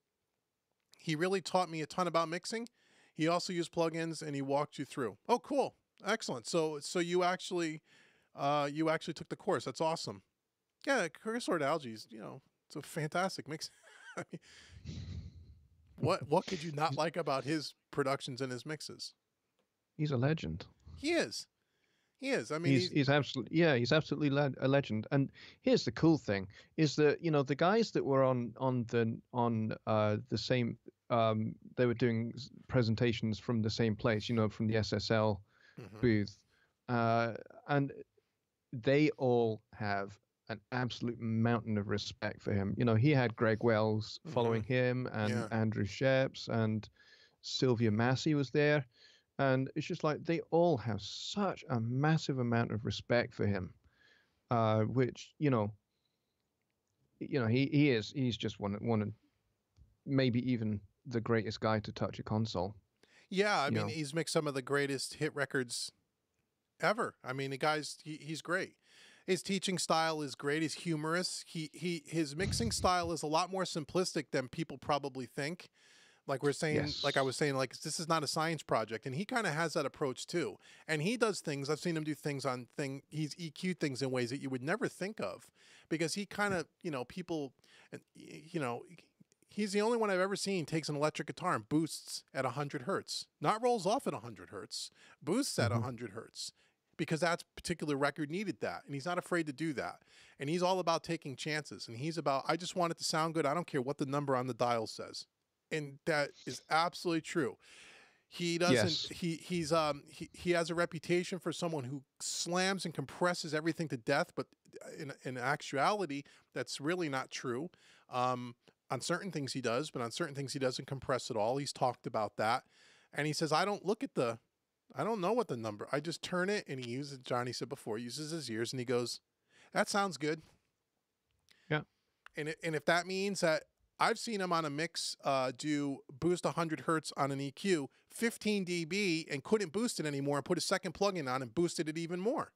He really taught me a ton about mixing. He also used plugins and he walked you through. Oh, cool. Excellent. So you actually took the course. That's awesome. Yeah, Cursor Algae's, it's a fantastic mix. I mean, what could you not like about his productions and his mixes? He's a legend. He is. I mean, he's absolutely a legend. And here's the cool thing: is that the guys that were on the same, they were doing presentations from the same place, from the SSL booth, and they all have an absolute mountain of respect for him. He had Greg Wells following him, and Andrew Sheps, and Sylvia Massey was there. And it's just like they all have such a massive amount of respect for him, which he's just one of maybe even the greatest guy to touch a console. Yeah, I mean, he's mixed some of the greatest hit records ever. I mean, the guy's he's great. His teaching style is great. He's humorous. His mixing style is a lot more simplistic than people probably think. Like we're saying, like I was saying, like this is not a science project, and he kind of has that approach too. And he does things. I've seen him do things he's EQ things in ways that you would never think of, because he kind of, people, He's the only one I've ever seen takes an electric guitar and boosts at 100 hertz. Not rolls off at 100 hertz, boosts at 100 hertz. Because that particular record needed that. And he's not afraid to do that. And he's all about taking chances. And he's about, I just want it to sound good. I don't care what the number on the dial says. And that is absolutely true. He doesn't, he has a reputation for someone who slams and compresses everything to death. But in actuality, that's really not true. On certain things he does, but on certain things he doesn't compress at all. He's talked about that. And he says, I don't know what the number, I just turn it, and he uses, Johnny said before, he uses his ears, and he goes, that sounds good. Yeah. And if that means that, I've seen him on a mix do boost 100 hertz on an EQ, 15 dB, and couldn't boost it anymore, and put a second plug-in on and boosted it even more.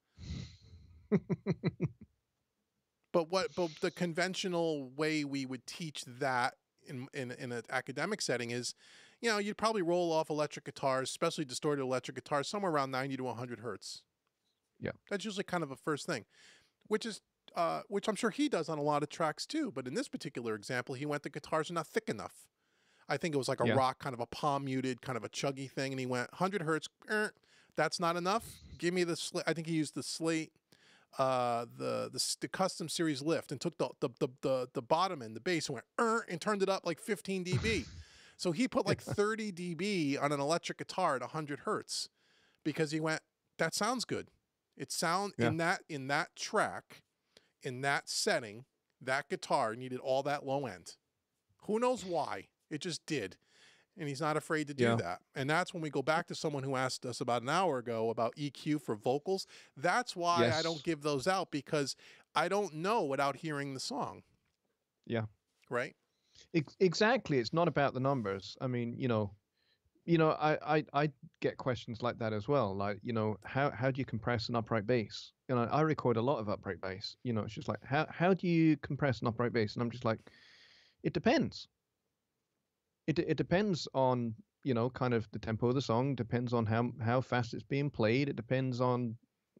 But the conventional way we would teach that in an academic setting is, you know, you'd probably roll off electric guitars, especially distorted electric guitars, somewhere around 90 to 100 hertz. Yeah. That's usually kind of a first thing, which I'm sure he does on a lot of tracks too. But in this particular example, he went, the guitars are not thick enough. I think it was like a rock, kind of a palm muted, kind of a chuggy thing. And he went 100 hertz. That's not enough. Give me the Slate. I think he used the Slate, the custom series lift, and took the bottom end, the bass, and went and turned it up like 15 dB. So he put like 30 dB on an electric guitar at 100 hertz because he went, that sounds good. It sound in that track, in that setting, that guitar needed all that low end. Who knows why? It just did. And he's not afraid to do that. And that's when we go back to someone who asked us about an hour ago about EQ for vocals. That's why I don't give those out, because I don't know without hearing the song. Yeah. Right? Exactly. It's not about the numbers. I mean, I get questions like that as well. Like, how do you compress an upright bass? I record a lot of upright bass. It's just like, how do you compress an upright bass? And I'm just like, it depends. It depends on, kind of the tempo of the song, depends on how fast it's being played. It depends on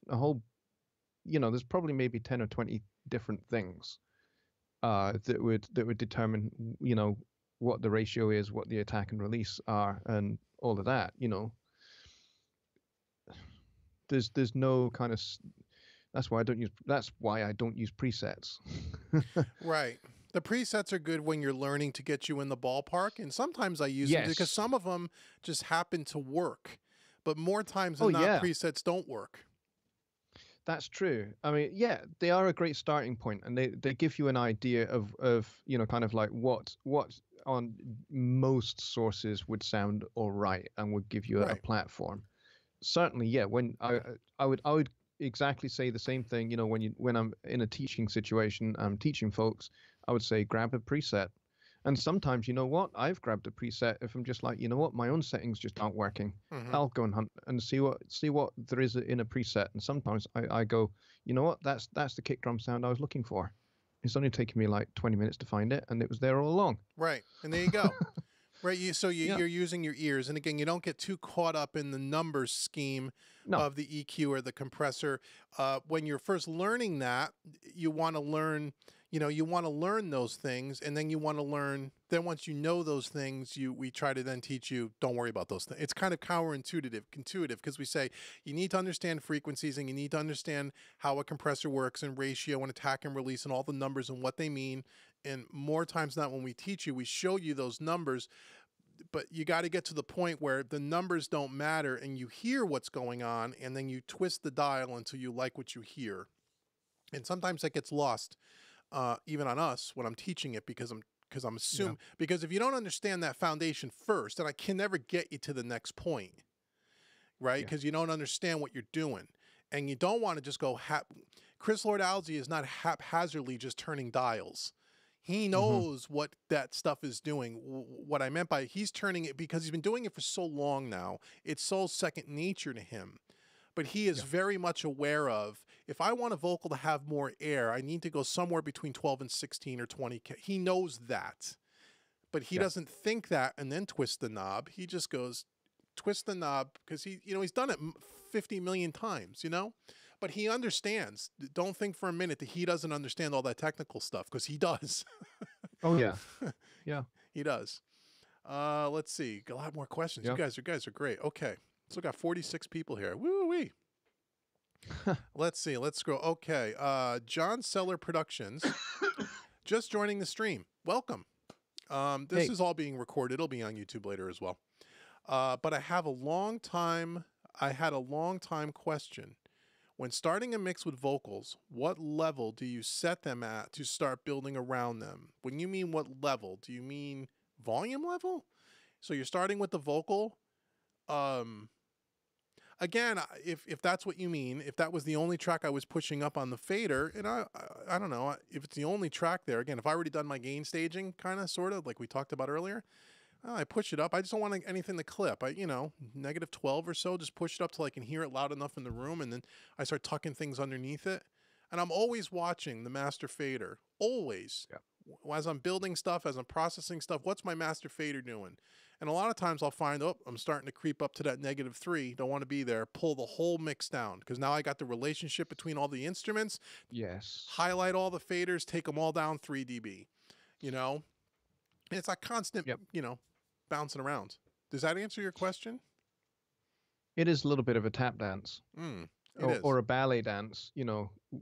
a whole, there's probably maybe 10 or 20 different things that would determine, what the ratio is, what the attack and release are, and all of that. There's no kind of, that's why I don't use presets. Right. The presets are good when you're learning to get you in the ballpark, and sometimes I use them because some of them just happen to work, but more times than not, presets don't work. That's true. I mean, they are a great starting point, and they give you an idea of kind of like what on most sources would sound all right and would give you a platform. Certainly, when I would exactly say the same thing. When I'm in a teaching situation, I'm teaching folks, I would say grab a preset. And sometimes, I've grabbed a preset if I'm just like, my own settings just aren't working. I'll go and hunt and see what there is in a preset. And sometimes I go, that's the kick drum sound I was looking for. It's only taken me like 20 minutes to find it, and it was there all along. Right. And there you go. Right. You're using your ears. And again, you don't get too caught up in the numbers scheme of the EQ or the compressor. When you're first learning that, you want to learn, you want to learn those things, and then you want to learn, then once you know those things, we try to then teach you, don't worry about those things. It's kind of counterintuitive, because we say you need to understand frequencies, and you need to understand how a compressor works, and ratio and attack and release and all the numbers and what they mean. And more times than not, when we teach you, we show you those numbers, but you got to get to the point where the numbers don't matter and you hear what's going on, and then you twist the dial until you like what you hear. And sometimes that gets lost, even on us when I'm teaching it, because I'm assuming, because if you don't understand that foundation first, then I can never get you to the next point, right? Because you don't understand what you're doing, and you don't want to just go. Chris Lord-Alge is not haphazardly just turning dials. He knows what that stuff is doing. What I meant by he's turning it because he's been doing it for so long now. It's so second nature to him. But he is very much aware of, if I want a vocal to have more air, I need to go somewhere between 12 and 16 or 20. He knows that. But he doesn't think that and then twist the knob. He just goes, twist the knob, because he's done it 50 million times, But he understands. Don't think for a minute that he doesn't understand all that technical stuff, because he does. Oh, yeah. Yeah. He does. Let's see. A lot more questions. Yeah. You guys are great. Okay. So we got 46 people here. Woo-wee. Let's see. Let's scroll. Okay. John Seller Productions. Just joining the stream. Welcome. This Hey. is all being recorded. It'll be on YouTube later as well. But I had a long time question. When starting a mix with vocals, what level do you set them at to start building around them? When you mean what level, do you mean volume level? So you're starting with the vocal. Again, if that's what you mean, if that was the only track I was pushing up on the fader, and I don't know, if it's the only track there, again, if I already done my gain staging, kind of, sort of, like we talked about earlier, I push it up. I just don't want anything to clip. Negative 12 or so, just push it up till I can hear it loud enough in the room, and then I start tucking things underneath it. And I'm always watching the master fader, always. Yeah. As I'm building stuff, as I'm processing stuff, what's my master fader doing? And a lot of times I'll find, I'm starting to creep up to that -3, don't want to be there, pull the whole mix down, because now I got the relationship between all the instruments. Yes. Highlight all the faders, take them all down 3 dB. It's a constant, Yep. Bouncing around. Does that answer your question? It is a little bit of a tap dance. It is. Or a ballet dance,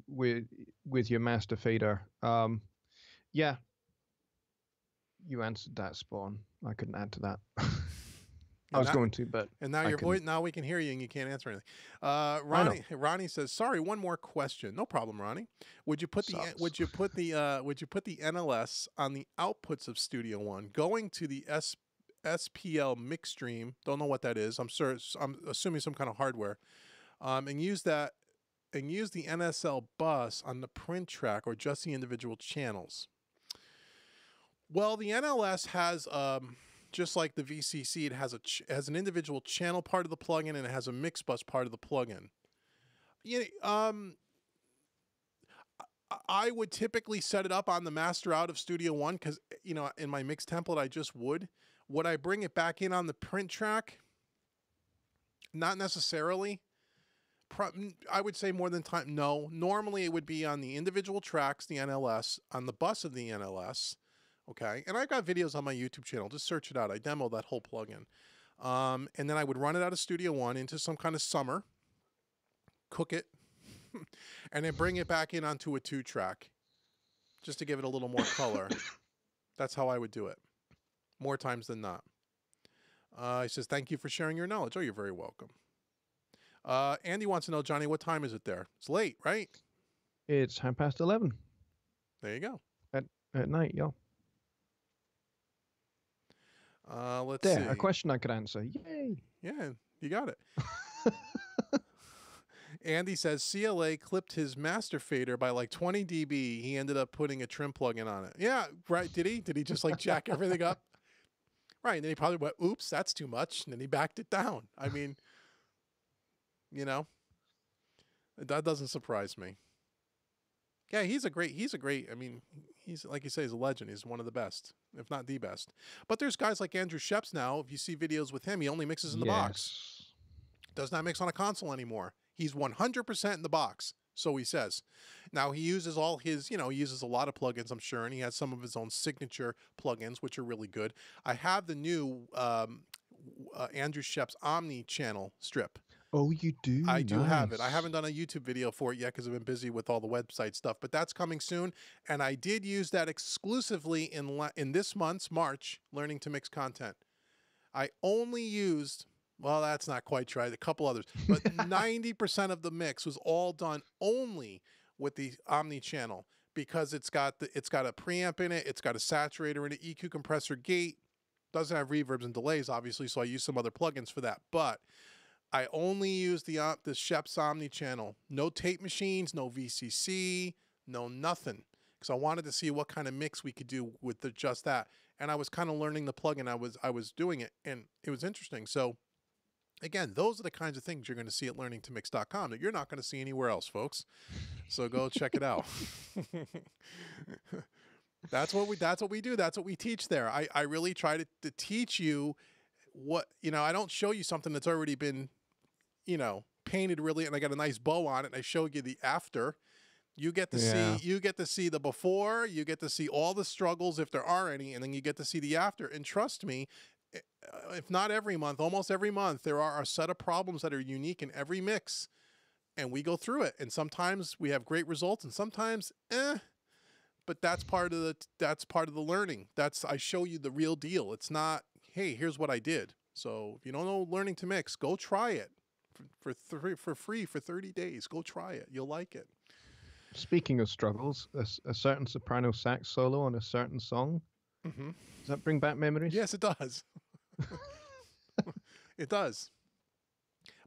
with your master fader. Yeah. You answered that, Spawn. I couldn't add to that. I was going to, but and now now we can hear you and you can't answer anything. Ronnie says, "Sorry, one more question." No problem, Ronnie. Would you put the NLS on the outputs of Studio One, going to the SPL mix stream? Don't know what that is. I'm assuming some kind of hardware. And use the NSL bus on the print track or just the individual channels. Well, the NLS has just like the VCC, it has an individual channel part of the plugin and it has a mix bus part of the plugin. I would typically set it up on the master out of Studio One because in my mix template I just would. Would I bring it back in on the print track? Not necessarily. I would say more than time. No, normally it would be on the individual tracks, the NLS, on the bus of the NLS. Okay, and I've got videos on my YouTube channel. Just search it out. I demo that whole plugin. And then I would run it out of Studio One into some kind of summer, cook it, and then bring it back in onto a 2-track just to give it a little more color. That's how I would do it, more times than not. He says, "Thank you for sharing your knowledge." Oh, you're very welcome. Andy wants to know, Johnny, what time is it there? It's late, right? It's 11:30. There you go. At night, yeah. Let's see. A question I could answer. Yay. Yeah, you got it. Andy says CLA clipped his master fader by like 20 dB. He ended up putting a trim plugin on it. Yeah, right. Did he? Did he just like jack everything up? Right. And then he probably went, oops, that's too much. And then he backed it down. I mean, that doesn't surprise me. Yeah, he's a great, I mean, he's, like you say, he's a legend. He's one of the best, if not the best. But there's guys like Andrew Sheps now. If you see videos with him, he only mixes in the box. Does not mix on a console anymore. He's 100% in the box, so he says. Now, he uses all his, he uses a lot of plugins, I'm sure, and he has some of his own signature plugins, which are really good. I have the new Andrew Sheps Omni channel strip. Oh, you do? I do have it. I haven't done a YouTube video for it yet because I've been busy with all the website stuff, but that's coming soon. And I did use that exclusively in this month's March Learning to Mix content. I only used, well, that's not quite right, a couple others, but 90% of the mix was all done only with the Omni channel because it's got a preamp in it, it's got a saturator in it, EQ compressor gate, doesn't have reverbs and delays, obviously, so I use some other plugins for that, but I only use the Sheps Omni channel. No tape machines, no VCC, no nothing. Because I wanted to see what kind of mix we could do with just that. And I was kind of learning the plugin. I was doing it, and it was interesting. So, again, those are the kinds of things you're going to see at learningtomix.com that you're not going to see anywhere else, folks. So go check it out. That's what we do. That's what we teach there. I really try to teach you what, I don't show you something that's already been, painted really, and I got a nice bow on it, and I show you the after. You get to Yeah. see the before, you get to see all the struggles if there are any, and then you get to see the after. And trust me, if not every month, almost every month, there are a set of problems that are unique in every mix, and we go through it. And sometimes we have great results, and sometimes, But that's part of the learning. I show you the real deal. It's not, hey, here's what I did. So if you don't know learning to mix, go try it for free for 30 days. Go try it. You'll like it. Speaking of struggles, a certain soprano sax solo on a certain song. Mm-hmm. Does that bring back memories? Yes, it does. It does.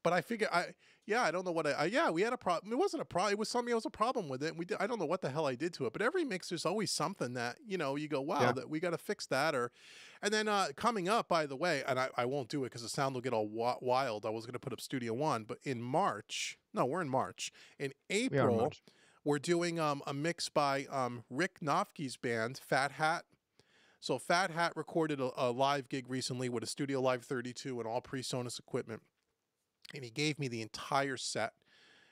But I figure I don't know what we had a problem. It wasn't a problem. It was something that was a problem with it. And I don't know what the hell I did to it, but every mix, there's always something that, you go, wow, that we got to fix that. And then coming up, by the way, and I won't do it because the sound will get all wild. I was going to put up Studio One, but we're in March. In April, we're doing a mix by Rick Nofke's band, Fat Hat. So Fat Hat recorded a live gig recently with a Studio Live 32 and all PreSonus equipment. And he gave me the entire set.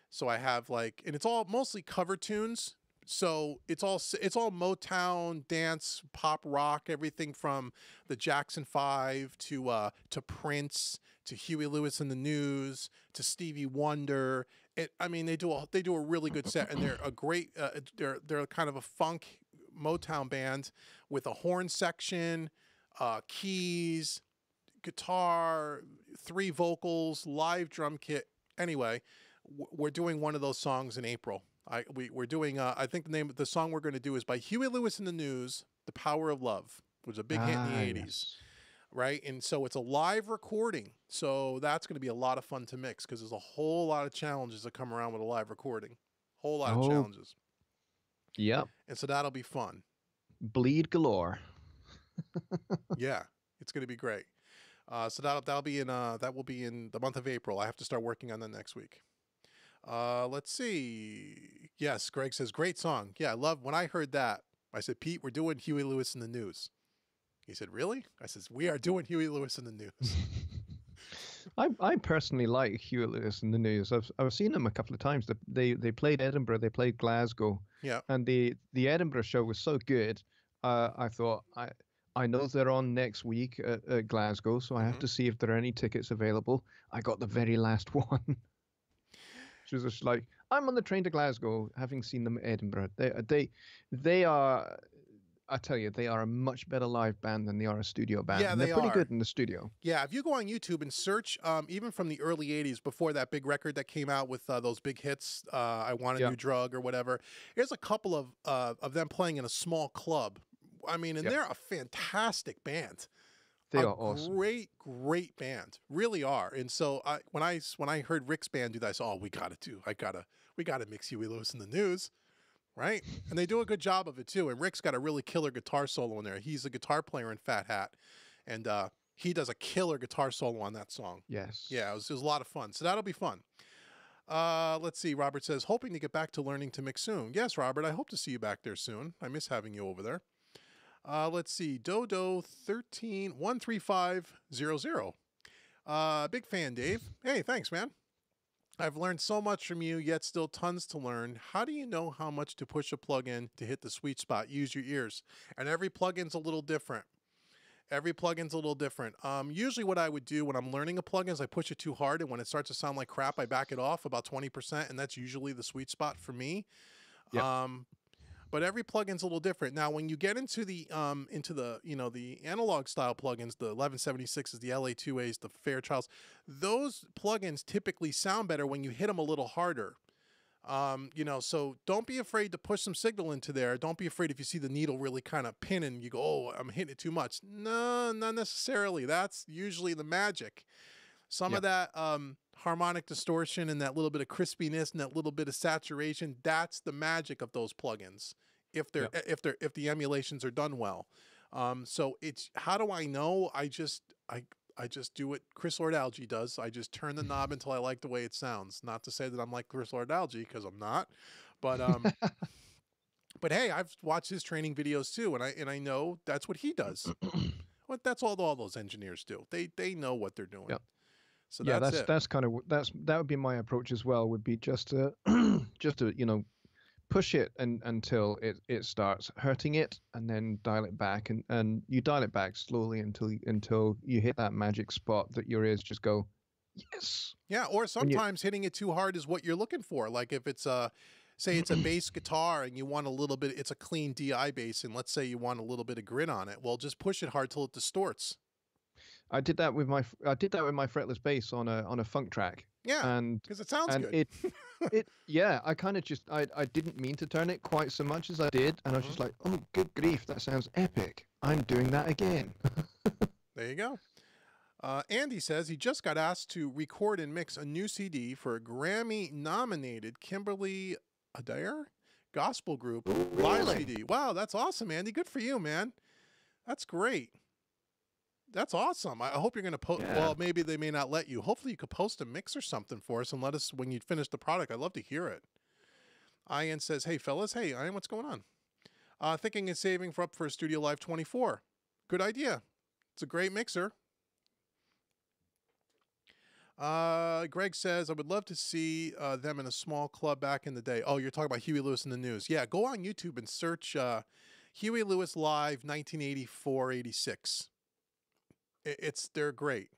So I have and it's all mostly cover tunes. So it's all Motown, dance, pop, rock, everything from the Jackson 5 to Prince, to Huey Lewis and the News, to Stevie Wonder. They do a really good set, and they're a great they're kind of a funk Motown band with a horn section, keys, guitar, 3 vocals, live drum kit. Anyway, we're doing one of those songs in April. We're doing I think the name of the song we're going to do is by Huey Lewis and the News, "The Power of Love." It was a big hit in the 80s. Yes. Right? And so it's a live recording. So that's going to be a lot of fun to mix because there's a whole lot of challenges that come around with a live recording. Whole lot of challenges. Yep. And so that'll be fun. Bleed galore. Yeah, it's going to be great. So that will be in the month of April. I have to start working on that next week. Let's see. Yes, Greg says great song. Yeah, I love when I heard that. I said, Pete, we're doing Huey Lewis in the News. He said, really? I says, we are doing Huey Lewis in the News. I personally like Huey Lewis in the News. I've seen them a couple of times. They played Edinburgh, they played Glasgow. Yeah. And the Edinburgh show was so good. I thought I know they're on next week at Glasgow, so I have to see if there are any tickets available. I got the very last one. She was just like, I'm on the train to Glasgow, having seen them at Edinburgh. They are. I tell you, they are a much better live band than they are a studio band. Yeah, and they're pretty good in the studio. Yeah, if you go on YouTube and search, even from the early 80s, before that big record that came out with those big hits, I Want a New Drug or whatever, there's a couple of them playing in a small club. They're a fantastic band. They are awesome. Great band. Really are. And so when I heard Rick's band do that, I said, oh, we got to mix Huey Lewis in the News. Right? And they do a good job of it too. And Rick's got a really killer guitar solo in there. He's a guitar player in Fat Hat. And he does a killer guitar solo on that song. Yes. Yeah, it was a lot of fun. So that'll be fun. Let's see. Robert says, hoping to get back to learning to mix soon. Yes, Robert, I hope to see you back there soon. I miss having you over there. Let's see. Dodo 13500. Big fan, Dave. Hey, thanks, man. I've learned so much from you, yet still tons to learn. How do you know how much to push a plugin to hit the sweet spot? Use your ears. And every plugin's a little different. Usually what I would do when I'm learning a plugin is I push it too hard, and when it starts to sound like crap, I back it off about 20%, and that's usually the sweet spot for me. Yep. But every plugin's a little different. Now, when you get into the the analog style plugins, the 1176s, the LA2As, the Fairchilds, those plugins typically sound better when you hit them a little harder. So don't be afraid to push some signal into there. Don't be afraid if you see the needle really kind of pin and you go, oh, I'm hitting it too much. No, not necessarily. That's usually the magic. Some of that harmonic distortion and that little bit of crispiness and that little bit of saturation, that's the magic of those plugins. If the emulations are done well. So it's, how do I know? I just do what Chris Lord-Alge does. I just turn the knob until I like the way it sounds. Not to say that I'm like Chris Lord-Alge, because I'm not. But but hey, I've watched his training videos too, and I know that's what he does. Well, that's all those engineers do. They know what they're doing. Yep. So that's kind of that would be my approach as well. Would be just to push it until it starts hurting it, and then dial it back, and you dial it back slowly until you hit that magic spot that your ears just go, yes. Yeah, or When you sometimes hitting it too hard is what you're looking for. Like if it's a, say it's a bass guitar and you want a little bit, it's a clean DI bass, and let's say you want a little bit of grit on it. Well, just push it hard till it distorts. I did that with my fretless bass on a funk track, Yeah, and because it sounds good. it yeah, I kind of just I didn't mean to turn it quite so much as I did, and I was just like, oh, good grief, that sounds epic. I'm doing that again. There you go. Andy says he just got asked to record and mix a new CD for a Grammy-nominated Kimberly Adair gospel group live CD. Wow, that's awesome, Andy. Good for you, man. That's great. That's awesome. I hope you're going to post. Yeah. Well, maybe they may not let you. Hopefully, you could post a mix or something for us and let us when you finish the product. I'd love to hear it. Ian says, "Hey, fellas. Hey, Ian, what's going on? Thinking and saving for up for a Studio Live 24. Good idea. It's a great mixer." Greg says, I would love to see them in a small club back in the day. Oh, you're talking about Huey Lewis in the News. Yeah, go on YouTube and search Huey Lewis Live 1984-86. They're great.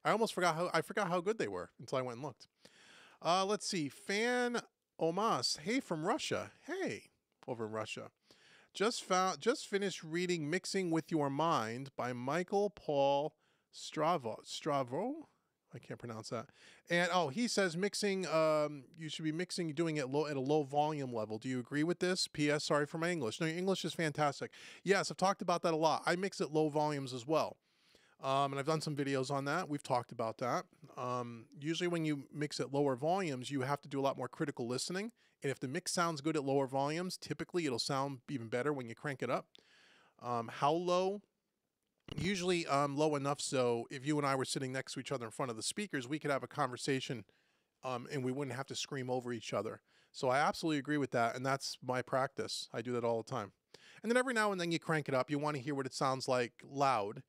I forgot how good they were until I went and looked. Let's see. Fan Omas. Hey, from Russia. Hey, over in Russia. Just finished reading Mixing with Your Mind by Michael Paul Stravo? I can't pronounce that. And he says mixing, you should be doing it at a low volume level. Do you agree with this? P.S. Sorry for my English. No, your English is fantastic. Yes, I've talked about that a lot. I mix at low volumes as well. And I've done some videos on that. We've talked about that. Usually when you mix at lower volumes, you have to do a lot more critical listening. And if the mix sounds good at lower volumes, typically it'll sound even better when you crank it up. How low? Usually low enough so if you and I were sitting next to each other in front of the speakers, we could have a conversation and we wouldn't have to scream over each other. So I absolutely agree with that, and that's my practice. I do that all the time. And then every now and then you crank it up. You want to hear what it sounds like loud.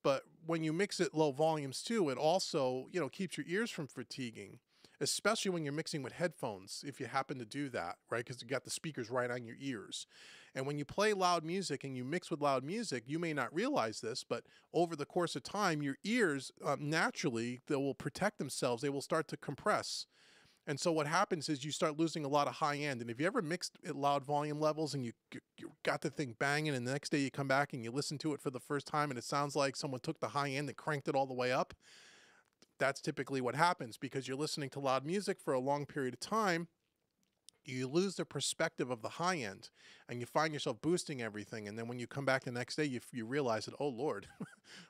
But when you mix it low volumes too, it also, keeps your ears from fatiguing, especially when you're mixing with headphones, if you happen to do that, right? Because you got the speakers right on your ears. And when you play loud music and you mix with loud music, you may not realize this, but over the course of time, your ears, naturally, they will protect themselves. They will start to compress. And so what happens is you start losing a lot of high end. And if you ever mixed at loud volume levels and you got the thing banging and the next day you come back and you listen to it for the first time and it sounds like someone took the high end and cranked it all the way up, that's typically what happens because you're listening to loud music for a long period of time. You lose the perspective of the high end and you find yourself boosting everything. And then when you come back the next day, you realize that, oh Lord,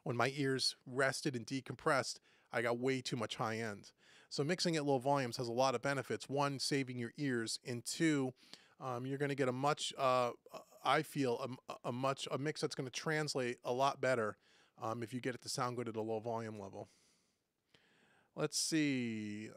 when my ears rested and decompressed, I got way too much high end. So mixing at low volumes has a lot of benefits. One, saving your ears, and two, you're going to get a much, I feel, a mix that's going to translate a lot better if you get it to sound good at a low volume level. Let's see.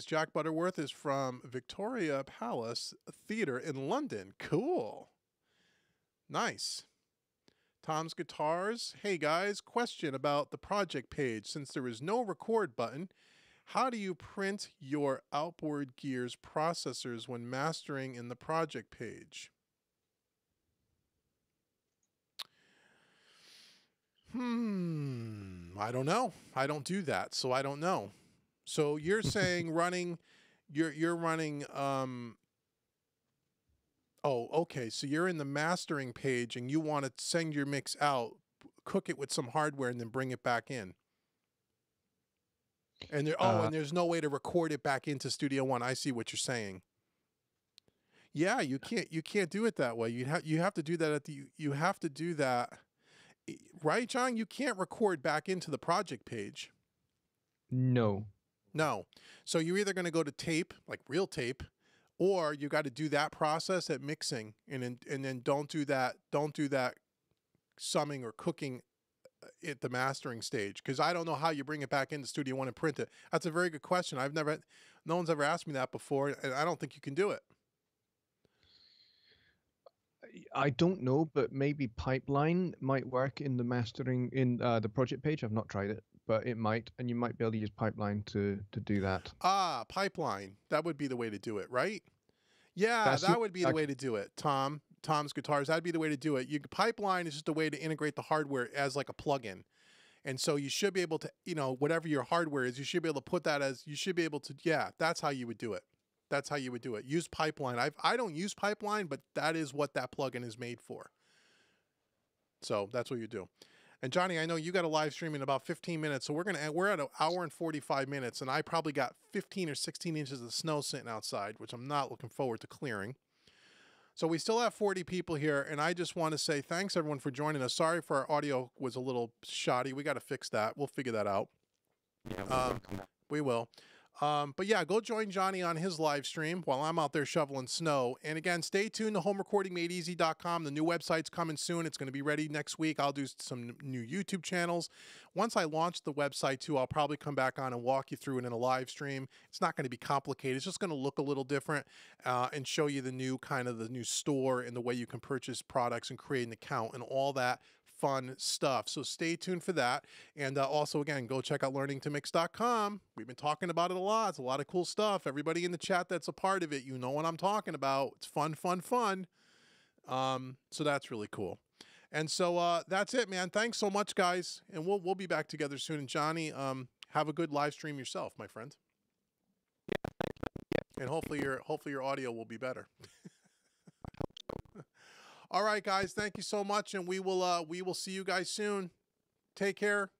Jack Butterworth is from Victoria Palace Theatre in London. Cool. Nice. Tom's Guitars. Hey guys, question about the project page. Since there is no record button, how do you print your outboard gears processors when mastering in the project page? I don't know. I don't do that, so I don't know. So you're saying you're running, okay. So you're in the mastering page and you want to send your mix out, cook it with some hardware and then bring it back in. And and there's no way to record it back into Studio One. I see what you're saying. Yeah, you can't do it that way. You have to do that you have to do that. Right, John? You can't record back into the project page. No. So you're either going to go to tape, like real tape, or you got to do that process at mixing and then don't do that summing or cooking at the mastering stage, because I don't know how you bring it back into Studio One and print it. That's a very good question. No one's ever asked me that before, and I don't think you can do it. I don't know, but maybe pipeline might work in the mastering in the project page. I've not tried it, but it might, and you might be able to use pipeline to do that. Ah, pipeline. That would be the way to do it, right? Yeah, That's the that would be the way to do it. Tom's Guitars, that'd be the way to do it. Pipeline is just a way to integrate the hardware as like a plugin. And so you should be able to, whatever your hardware is, you should be able to put that as, you should be able to, yeah, that's how you would do it. That's how you would do it. Use pipeline. I don't use pipeline, but that is what that plugin is made for. So that's what you do. And Johnny, I know you got a live stream in about 15 minutes, so we're at an hour and 45 minutes, and I probably got 15 or 16 inches of snow sitting outside, which I'm not looking forward to clearing. So we still have 40 people here, and I just want to say thanks everyone for joining us. Sorry for our audio was a little shoddy. We got to fix that. We'll figure that out. Yeah, we will. But yeah, go join Johnny on his live stream while I'm out there shoveling snow. And again, stay tuned to homerecordingmadeeasy.com. The new website's coming soon. It's going to be ready next week. I'll do some new YouTube channels. Once I launch the website too, I'll probably come back on and walk you through it in a live stream. It's not going to be complicated. It's just going to look a little different and show you the new store and the way you can purchase products and create an account and all that fun stuff. So stay tuned for that. And also, again, go check out learningtomix.com. We've been talking about it a lot. It's a lot of cool stuff. Everybody in the chat that's a part of it, you know what I'm talking about. It's fun, fun, fun. So that's really cool. And so that's it, man. Thanks so much, guys. And we'll be back together soon. And Johnny, have a good live stream yourself, my friend. And hopefully your audio will be better. All right, guys. Thank you so much, and we will see you guys soon. Take care.